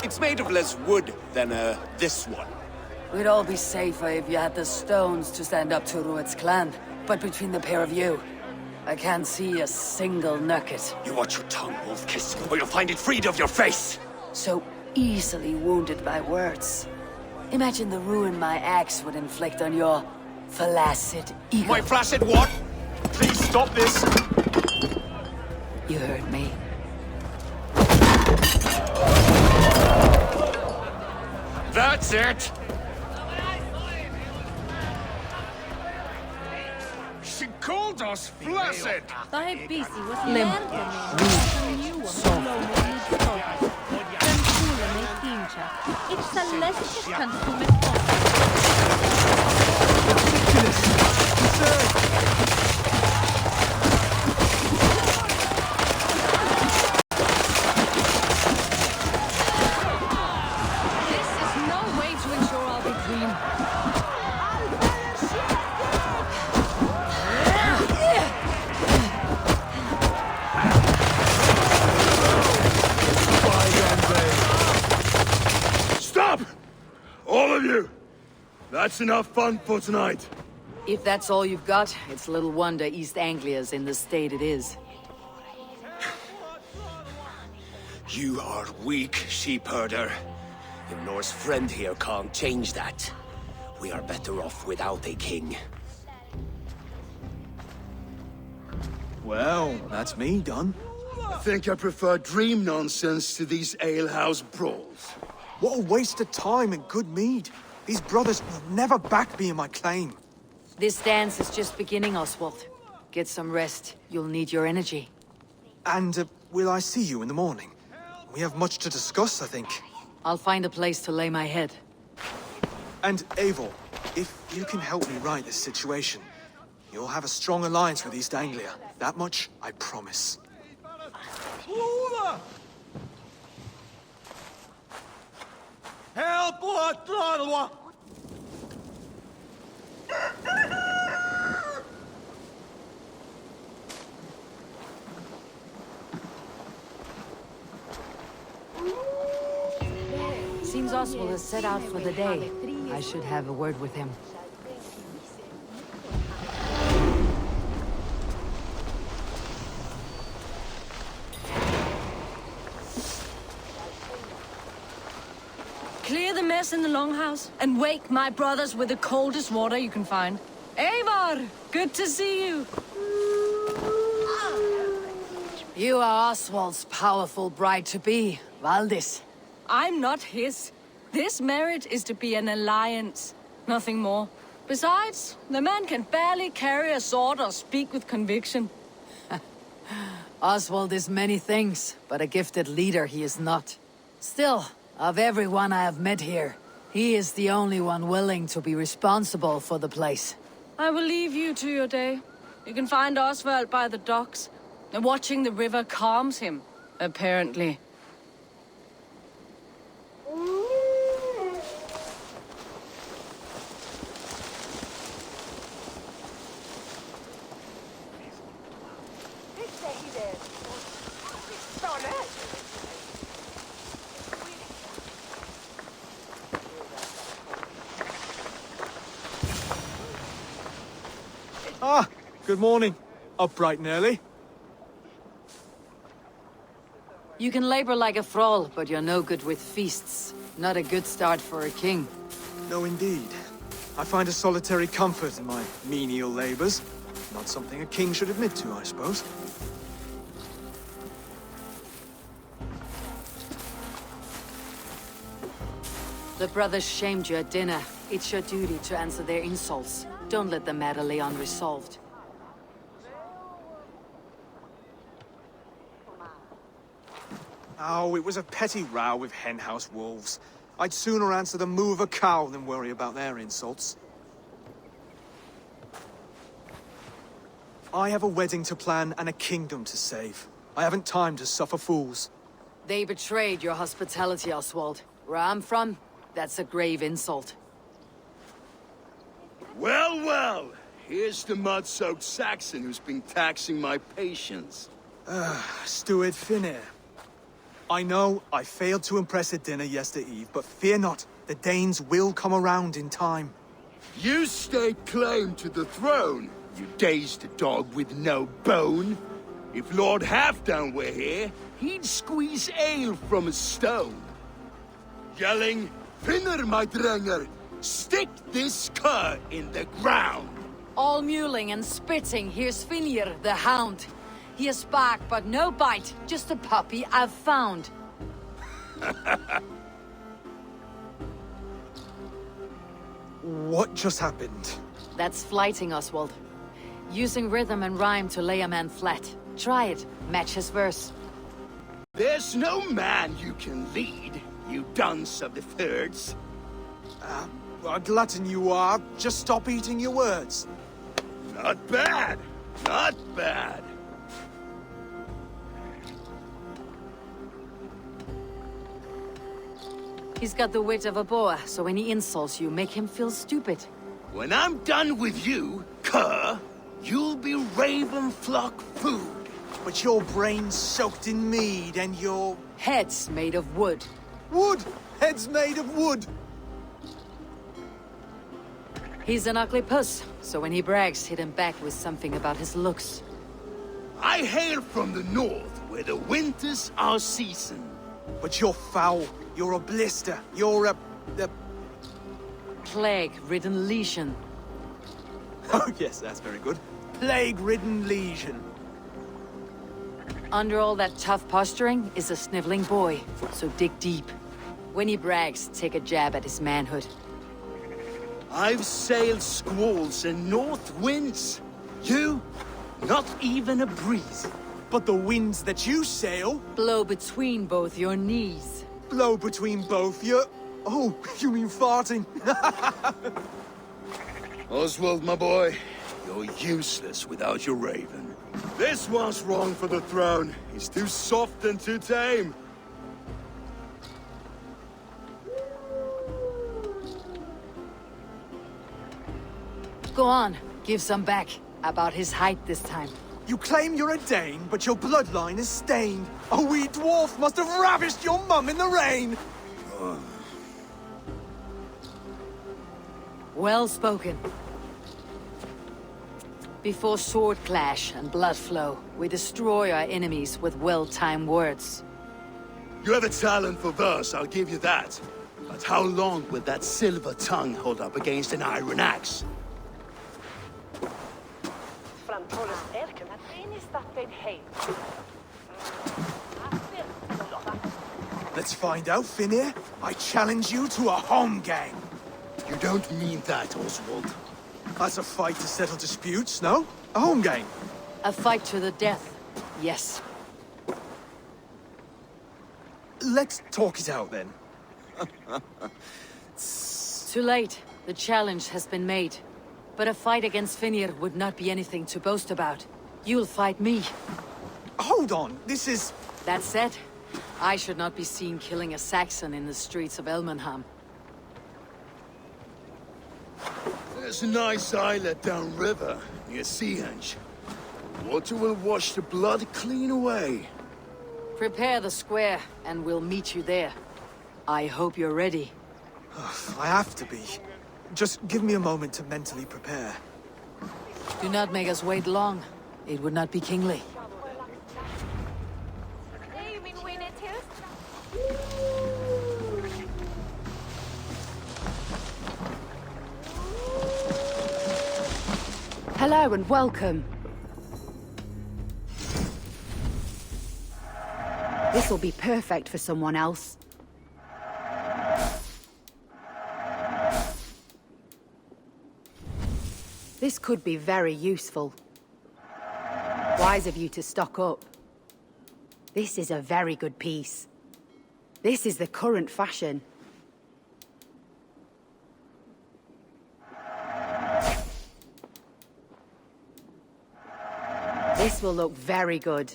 Speaker 5: It's made of less wood than, this one.
Speaker 4: We'd all be safer if you had the stones to stand up to Rued's clan. But between the pair of you, I can't see a single nugget.
Speaker 5: You watch your tongue, wolf-kiss, or you'll find it freed of your face!
Speaker 4: So easily wounded by words. Imagine the ruin my axe would inflict on your flaccid ego.
Speaker 5: My flaccid what? Please stop this!
Speaker 4: You heard me.
Speaker 5: That's it!
Speaker 2: She called us flaccid!
Speaker 10: طيب بيسي
Speaker 4: Limp.
Speaker 11: This is no way to ensure I'll be queen.
Speaker 12: Stop! All of you! That's enough fun for tonight.
Speaker 4: If that's all you've got, it's little wonder East Anglia's in the state it is.
Speaker 5: You are weak, sheep herder. Your Norse friend here can't change that. We are better off without a king.
Speaker 16: Well, that's me done.
Speaker 12: I think I prefer dream nonsense to these alehouse brawls.
Speaker 16: What a waste of time and good mead. These brothers will never back me in my claim.
Speaker 4: This dance is just beginning, Oswald. Get some rest. You'll need your energy.
Speaker 16: And will I see you in the morning? We have much to discuss, I think.
Speaker 4: I'll find a place to lay my head.
Speaker 16: And Eivor, if you can help me right this situation, you'll have a strong alliance with East Anglia. That much, I promise.
Speaker 9: Help!
Speaker 4: Seems Oswald has set out for the day. I should have a word with him.
Speaker 11: Clear the mess in the longhouse and wake my brothers with the coldest water you can find. Eivor, good to see you.
Speaker 4: You are Oswald's powerful bride-to-be, Valdis.
Speaker 11: I'm not his. This marriage is to be an alliance, nothing more. Besides, the man can barely carry a sword or speak with conviction.
Speaker 4: Oswald is many things, but a gifted leader he is not. Still, of everyone I have met here, he is the only one willing to be responsible for the place.
Speaker 11: I will leave you to your day. You can find Oswald by the docks. And watching the river calms him, apparently.
Speaker 16: Ah, good morning. Up bright and early.
Speaker 4: You can labor like a thrall, but you're no good with feasts. Not a good start for a king.
Speaker 16: No, indeed. I find a solitary comfort in my menial labors. Not something a king should admit to, I suppose.
Speaker 4: The brothers shamed you at dinner. It's your duty to answer their insults. Don't let the matter lay unresolved.
Speaker 16: Oh, it was a petty row with henhouse wolves. I'd sooner answer the moo of a cow than worry about their insults. I have a wedding to plan and a kingdom to save. I haven't time to suffer fools.
Speaker 4: They betrayed your hospitality, Oswald. Where I'm from, that's a grave insult.
Speaker 12: Well, well! Here's the mud-soaked Saxon who's been taxing my patience.
Speaker 16: Steward Finnair. I know I failed to impress at dinner yesterday eve, but fear not. The Danes will come around in time.
Speaker 12: You stake claim to the throne, you dazed dog with no bone. If Lord Halfdan were here, he'd squeeze ale from a stone. Yelling, Finner, my drenger, stick this cur in the ground.
Speaker 4: All mewling and spitting, here's Finir, the hound. He has bark, but no bite, just a puppy I've found.
Speaker 16: What just happened?
Speaker 4: That's flighting, Oswald. Using rhythm and rhyme to lay a man flat. Try it, match his verse.
Speaker 12: There's no man you can lead, you dunce of the fjords.
Speaker 16: A glutton you are. Just stop eating your words.
Speaker 12: Not bad. Not bad.
Speaker 4: He's got the wit of a boa, so when he insults you, make him feel stupid.
Speaker 12: When I'm done with you, cur, you'll be raven flock food.
Speaker 16: But your brain's soaked in mead and your...
Speaker 4: Head's made of wood.
Speaker 16: Wood! Head's made of wood!
Speaker 4: He's an ugly puss, so when he brags, hit him back with something about his looks.
Speaker 12: I hail from the north, where the winters are season.
Speaker 16: But you're foul. You're a blister. You're a...
Speaker 4: Plague-ridden lesion.
Speaker 16: Oh yes, that's very good. Plague-ridden lesion.
Speaker 4: Under all that tough posturing is a sniveling boy, so dig deep. When he brags, take a jab at his manhood.
Speaker 12: I've sailed squalls and north winds. You, not even a breeze.
Speaker 16: But the winds that you sail...
Speaker 4: Blow between both your knees.
Speaker 16: Blow between both your... Oh, you mean farting?
Speaker 12: Oswald, my boy, you're useless without your raven. This one's wrong for the throne. He's too soft and too tame.
Speaker 4: Go on, give some back. About his height this time.
Speaker 16: You claim you're a Dane, but your bloodline is stained. A wee dwarf must have ravished your mum in the rain!
Speaker 4: Well spoken. Before sword clash and blood flow, we destroy our enemies with well-timed words.
Speaker 12: You have a talent for verse, I'll give you that. But how long will that silver tongue hold up against an iron axe?
Speaker 16: Let's find out, Finir. I challenge you to a home game.
Speaker 12: You don't mean that, Oswald.
Speaker 16: That's a fight to settle disputes, no? A home game.
Speaker 4: A fight to the death, yes.
Speaker 16: Let's talk it out, then.
Speaker 4: Too late. The challenge has been made. But a fight against Finir would not be anything to boast about. You'll fight me.
Speaker 16: Hold on, this is...
Speaker 4: That said, I should not be seen killing a Saxon in the streets of Elmenham.
Speaker 12: There's a nice islet downriver, near Seahenge. Water will wash the blood clean away.
Speaker 4: Prepare the square, and we'll meet you there. I hope you're ready.
Speaker 16: I have to be. Just give me a moment to mentally prepare.
Speaker 4: Do not make us wait long. It would not be kingly.
Speaker 10: Hello and welcome. This'll be perfect for someone else. This could be very useful. Wise of you to stock up. This is a very good piece. This is the current fashion. This will look very good.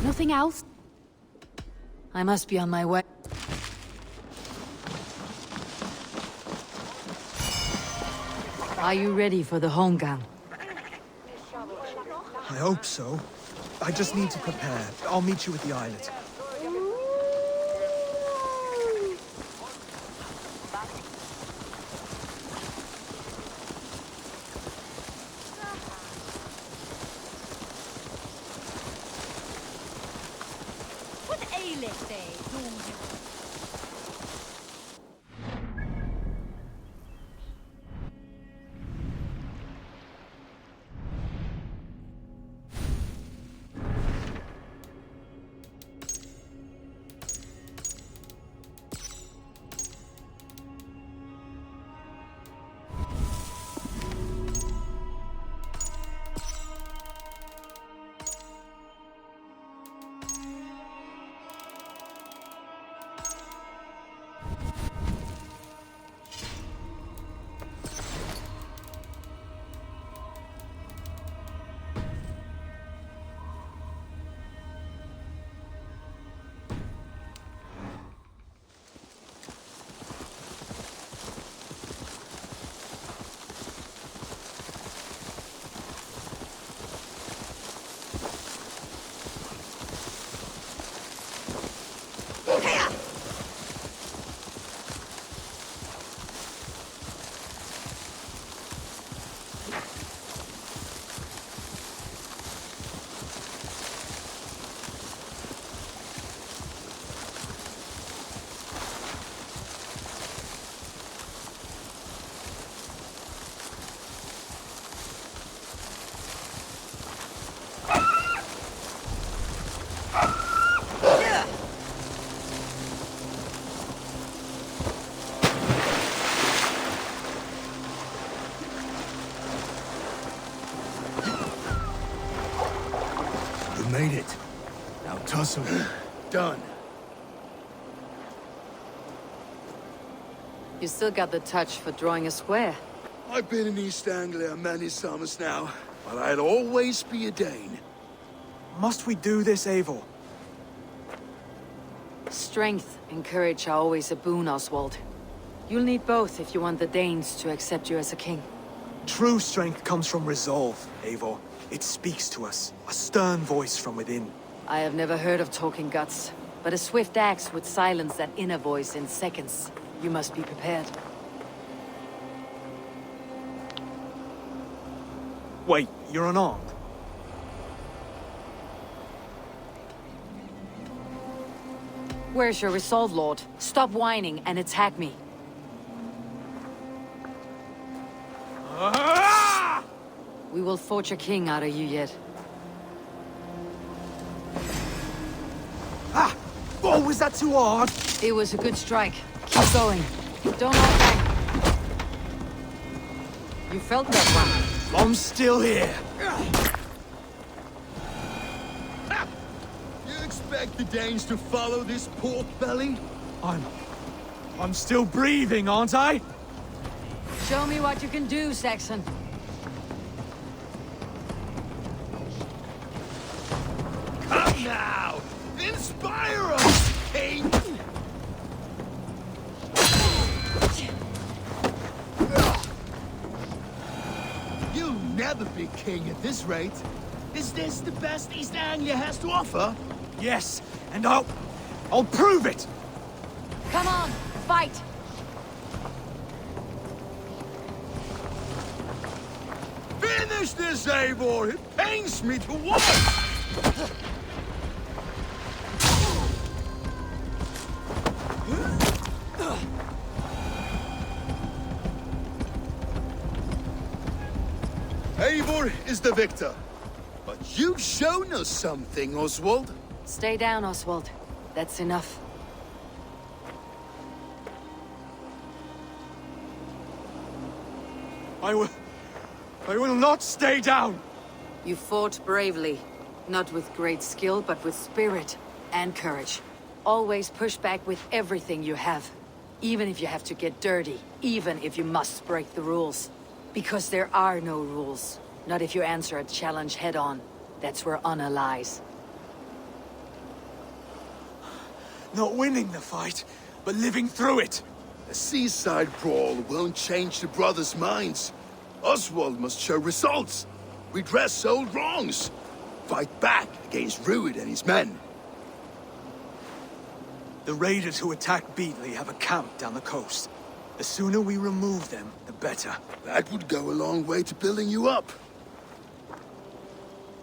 Speaker 10: Nothing else?
Speaker 4: I must be on my way. Are you ready for the homegang?
Speaker 18: I hope so. I just need to prepare. I'll meet you at the islet.
Speaker 14: What aileth they,
Speaker 12: Made it. Now tussle. Done.
Speaker 4: You still got the touch for drawing a square.
Speaker 12: I've been in East Anglia many summers now, but I'll always be a Dane.
Speaker 18: Must we do this, Eivor?
Speaker 4: Strength and courage are always a boon, Oswald. You'll need both if you want the Danes to accept you as a king.
Speaker 18: True strength comes from resolve, Eivor. It speaks to us, a stern voice from within.
Speaker 4: I have never heard of talking guts, but a swift axe would silence that inner voice in seconds. You must be prepared.
Speaker 18: Wait, you're unarmed?
Speaker 4: Where's your resolve, Lord? Stop whining and attack me. We will forge a king out of you yet.
Speaker 18: Ah! Oh, was that too hard?
Speaker 4: It was a good strike. Keep going. Don't hold back. You felt that one.
Speaker 18: I'm still here.
Speaker 12: You expect the Danes to follow this pork belly?
Speaker 18: I'm still breathing, aren't I?
Speaker 4: Show me what you can do, Saxon.
Speaker 12: Come now! Inspire us, King! You'll never be king at this rate. Is this the best East Anglia has to offer?
Speaker 18: Yes, and I'll prove it!
Speaker 4: Come on, fight!
Speaker 12: Finish this, Eivor! It pains me to watch! Eivor is the victor. But you've shown us something, Oswald.
Speaker 4: Stay down, Oswald. That's enough.
Speaker 18: I will not stay down!
Speaker 4: You fought bravely. Not with great skill, but with spirit and courage. Always push back with everything you have. Even if you have to get dirty. Even if you must break the rules. Because there are no rules. Not if you answer a challenge head-on. That's where honor lies.
Speaker 18: Not winning the fight, but living through it.
Speaker 12: A seaside brawl won't change the brothers' minds. Oswald must show results. Redress old wrongs. Fight back against Rued and his men.
Speaker 18: The raiders who attacked Beatley have a camp down the coast. The sooner we remove them, the better.
Speaker 12: That would go a long way to building you up.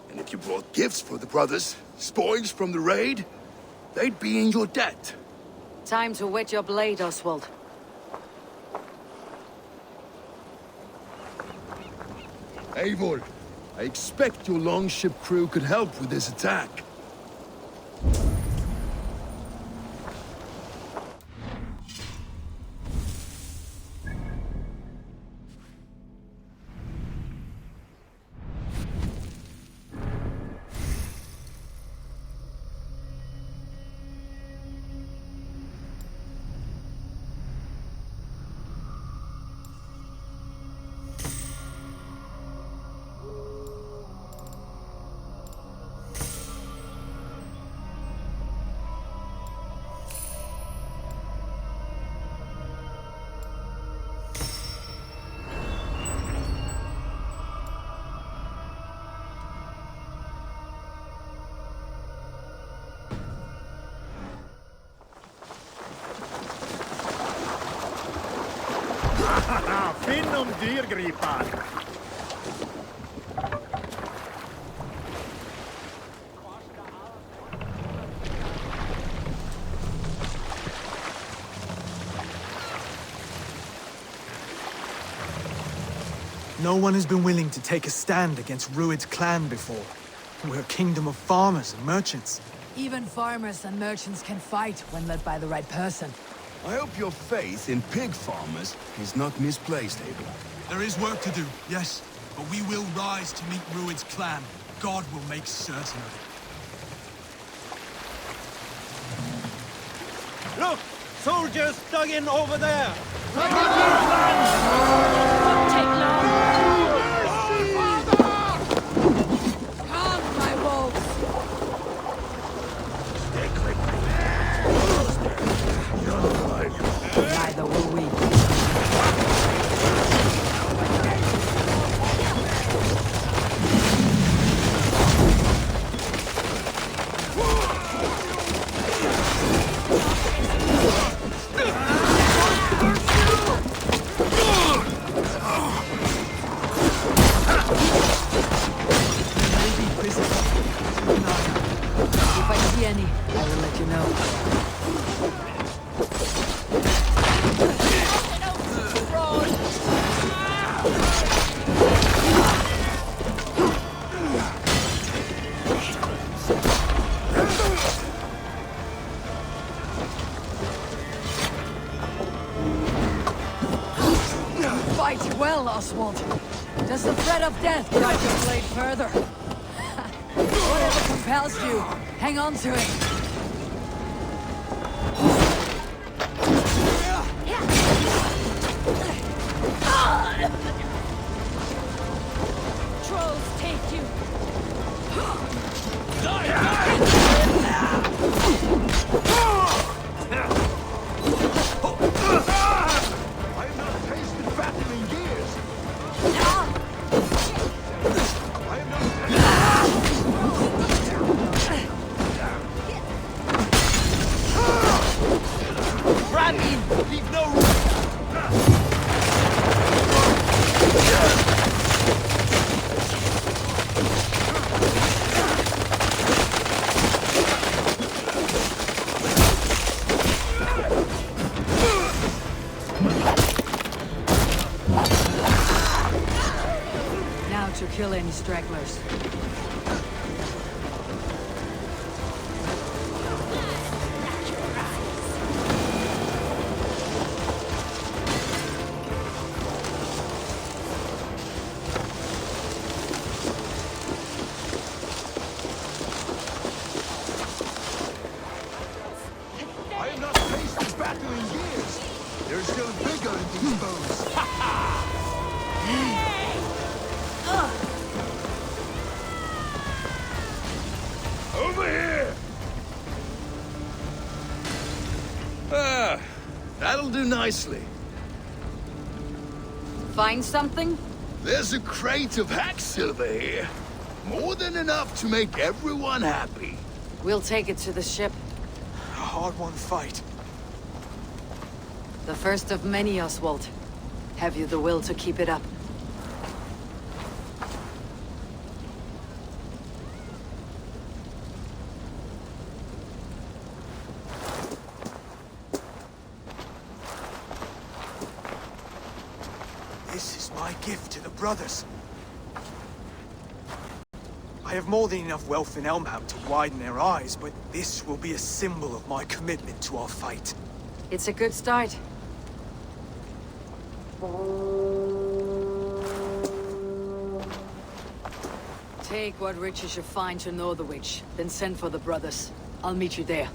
Speaker 12: And if you brought gifts for the brothers, spoils from the raid, they'd be in your debt.
Speaker 4: Time to wet your blade, Oswald.
Speaker 12: Eivor, I expect your longship crew could help with this attack.
Speaker 19: Finn dyrgripar!
Speaker 18: No one has been willing to take a stand against Rued's clan before. We're a kingdom of farmers and merchants.
Speaker 4: Even farmers and merchants can fight when led by the right person.
Speaker 12: I hope your faith in pig farmers is not misplaced, Eivor.
Speaker 16: There is work to do, yes. But we will rise to meet Rued's clan. God will make certain of
Speaker 19: it. Look! Soldiers dug in over there!
Speaker 11: Won't take long!
Speaker 4: Come, my wolves! Neither will we. If I see any, I will let you know. Fight well, Oswald. Does the threat of death guide your blade further? Whatever compels you, hang on to it.
Speaker 11: Trolls take you!
Speaker 12: I have not tasted battle in years. I have not
Speaker 19: Grab in! Leave no room!
Speaker 4: Now to kill any stragglers.
Speaker 12: I have not tasted battle in years. There's still vigor in these bones. Over here!
Speaker 5: That'll do nicely.
Speaker 4: Find something?
Speaker 12: There's a crate of hack silver here. More than enough to make everyone happy.
Speaker 4: We'll take it to the ship.
Speaker 18: A hard-won fight.
Speaker 4: The first of many, Oswald. Have you the will to keep it up?
Speaker 18: This is my gift to the brothers. I have more than enough wealth in Elmham to widen their eyes, but this will be a symbol of my commitment to our fight.
Speaker 4: It's a good start. Take what riches you find to Norwich, then send for the brothers. I'll meet you there.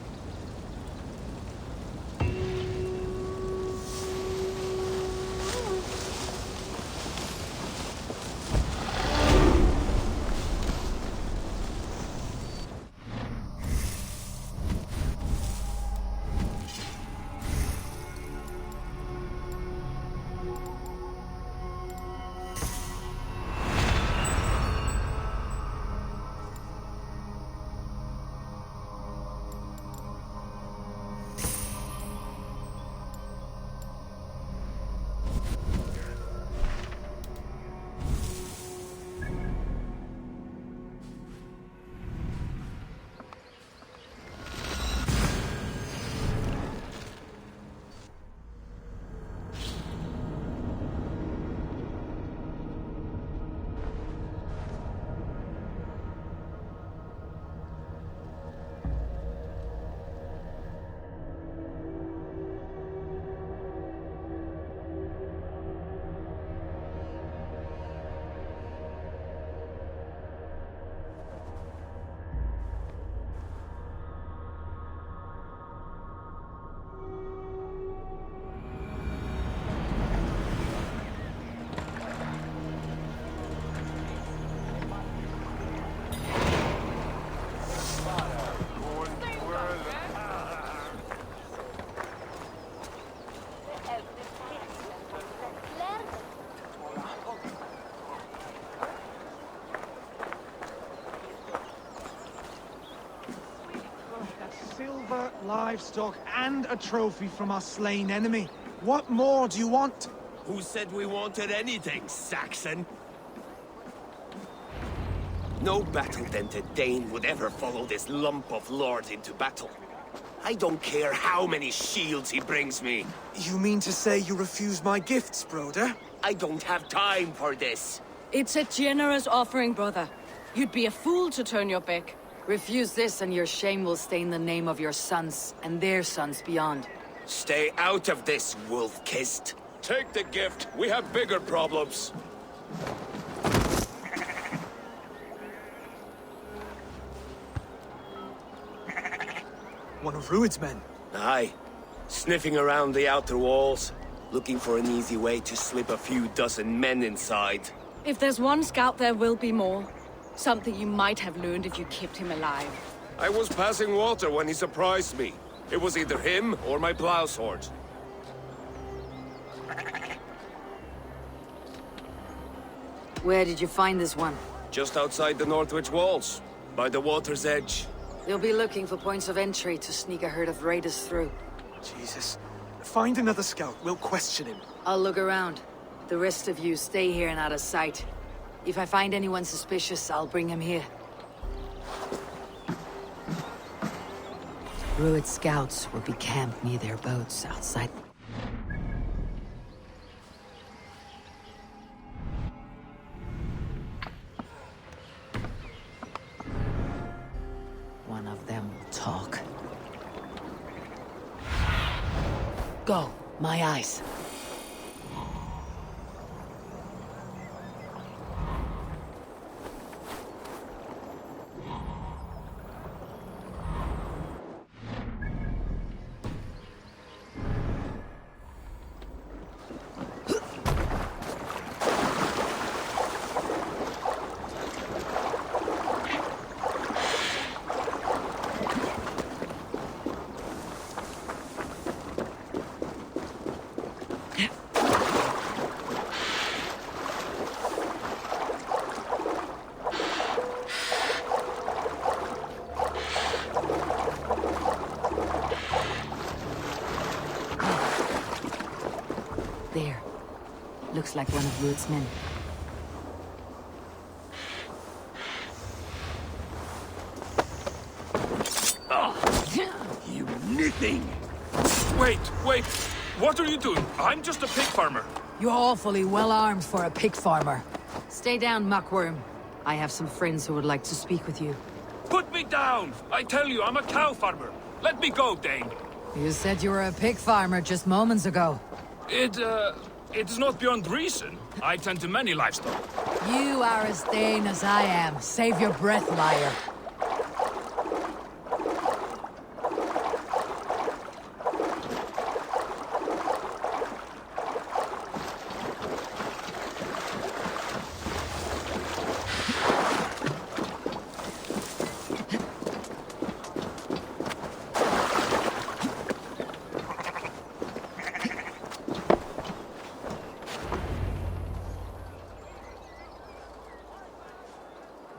Speaker 18: Silver, livestock, and a trophy from our slain enemy. What more do you want?
Speaker 5: Who said we wanted anything, Saxon? No battle-dented Dane would ever follow this lump of lord into battle. I don't care how many shields he brings me.
Speaker 18: You mean to say you refuse my gifts, Broder?
Speaker 5: I don't have time for this.
Speaker 20: It's a generous offering, brother. You'd be a fool to turn your back.
Speaker 4: Refuse this and your shame will stain the name of your sons and their sons beyond.
Speaker 5: Stay out of this, wolf-kissed.
Speaker 21: Take the gift. We have bigger problems.
Speaker 18: One of Rued's men.
Speaker 5: Aye. Sniffing around the outer walls, looking for an easy way to slip a few dozen men inside.
Speaker 20: If there's one scout, there will be more. Something you might have learned if you kept him alive.
Speaker 21: I was passing water when he surprised me. It was either him or my plow sword.
Speaker 4: Where did you find this one?
Speaker 21: Just outside the Northwich walls, by the water's edge.
Speaker 4: You'll be looking for points of entry to sneak a herd of raiders through.
Speaker 18: Jesus. Find another scout. We'll question him.
Speaker 4: I'll look around. The rest of you stay here and out of sight. If I find anyone suspicious, I'll bring him here. Rued scouts will be camped near their boats outside. One of them will talk. Go, my eyes. there. Looks like one of Rued's men.
Speaker 5: You nipping!
Speaker 1: Wait! What are you doing? I'm just a pig farmer.
Speaker 4: You're awfully well armed for a pig farmer. Stay down, muckworm. I have some friends who would like to speak with you.
Speaker 1: Put me down! I tell you, I'm a cow farmer. Let me go, Dane.
Speaker 4: You said you were a pig farmer just moments ago.
Speaker 1: It's not beyond reason. I tend to many livestock.
Speaker 4: You are as Dane as I am. Save your breath, liar.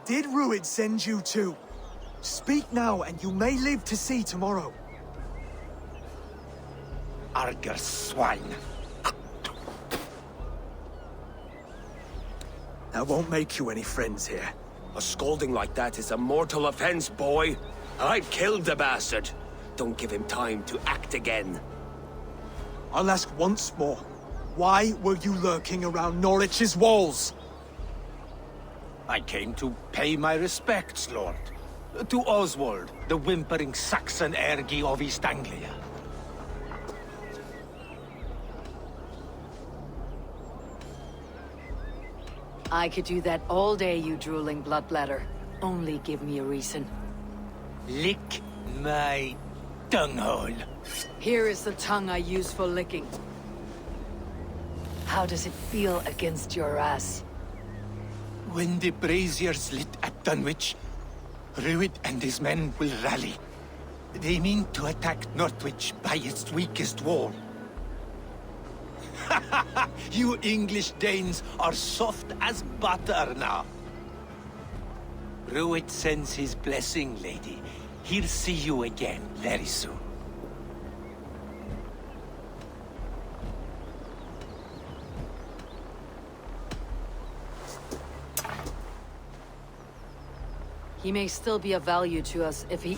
Speaker 18: Did Rued send you too? Speak now, and you may live to see tomorrow.
Speaker 2: Arger swine.
Speaker 18: That won't make you any friends here.
Speaker 5: A scolding like that is a mortal offense, boy. I've killed the bastard. Don't give him time to act again.
Speaker 18: I'll ask once more. Why were you lurking around Norwich's walls?
Speaker 2: I came to pay my respects, Lord. To Oswald, the whimpering Saxon ergi of East Anglia.
Speaker 4: I could do that all day, you drooling bloodbladder. Only give me a reason.
Speaker 2: Lick my tonguehole.
Speaker 4: Here is the tongue I use for licking. How does it feel against your ass?
Speaker 2: When the braziers lit at Dunwich, Rued and his men will rally. They mean to attack Northwich by its weakest wall. You English Danes are soft as butter now. Rued sends his blessing, lady. He'll see you again very soon.
Speaker 4: He may still be of value to us if he...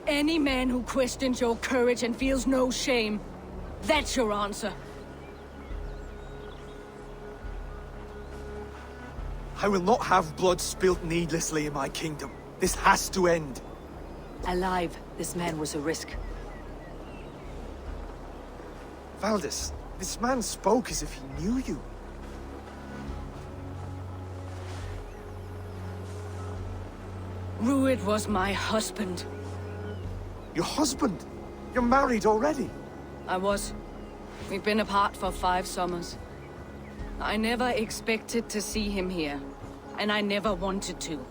Speaker 20: Any man who questions your courage and feels no shame, that's your answer.
Speaker 18: I will not have blood spilt needlessly in my kingdom. This has to end.
Speaker 4: Alive, this man was a risk.
Speaker 18: Valdis, this man spoke as if he knew you.
Speaker 20: Rued was my husband.
Speaker 18: Your husband? You're married already?
Speaker 20: I was. We've been apart for 5 summers. I never expected to see him here, and I never wanted to.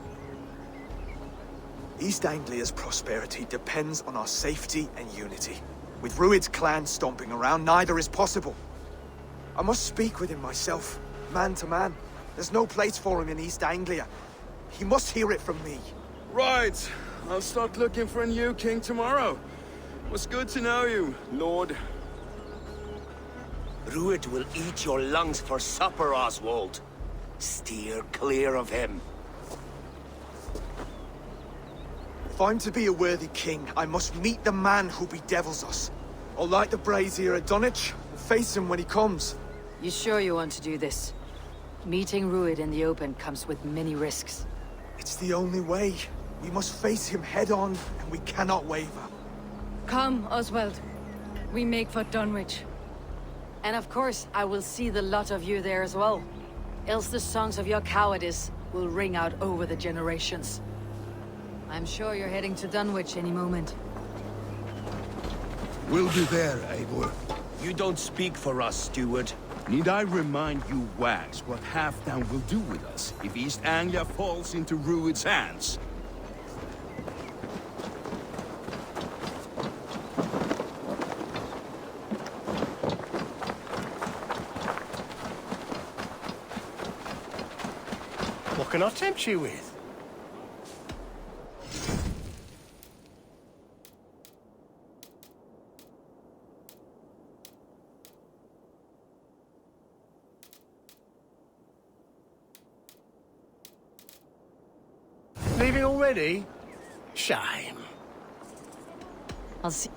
Speaker 18: East Anglia's prosperity depends on our safety and unity. With Rued's clan stomping around, neither is possible. I must speak with him myself, man to man. There's no place for him in East Anglia. He must hear it from me.
Speaker 12: Right. I'll start looking for a new king tomorrow. It was good to know you, Lord.
Speaker 5: Rued will eat your lungs for supper, Oswald. Steer clear of him.
Speaker 18: If I'm to be a worthy king, I must meet the man who bedevils us. I'll light the brazier at Dunwich and face him when he comes.
Speaker 4: You sure you want to do this? Meeting Rued in the open comes with many risks.
Speaker 18: It's the only way. We must face him head-on, and we cannot waver.
Speaker 20: Come, Oswald. We make for Dunwich.
Speaker 4: And of course, I will see the lot of you there as well. Else the songs of your cowardice will ring out over the generations. I'm sure you're heading to Dunwich any moment.
Speaker 12: We'll be there, Eivor.
Speaker 5: You don't speak for us, steward.
Speaker 12: Need I remind you, Wags, what Halfdown will do with us if East Anglia falls into Rued's hands?
Speaker 19: What can I tempt you with? Leaving already? Shame.
Speaker 4: I'll see.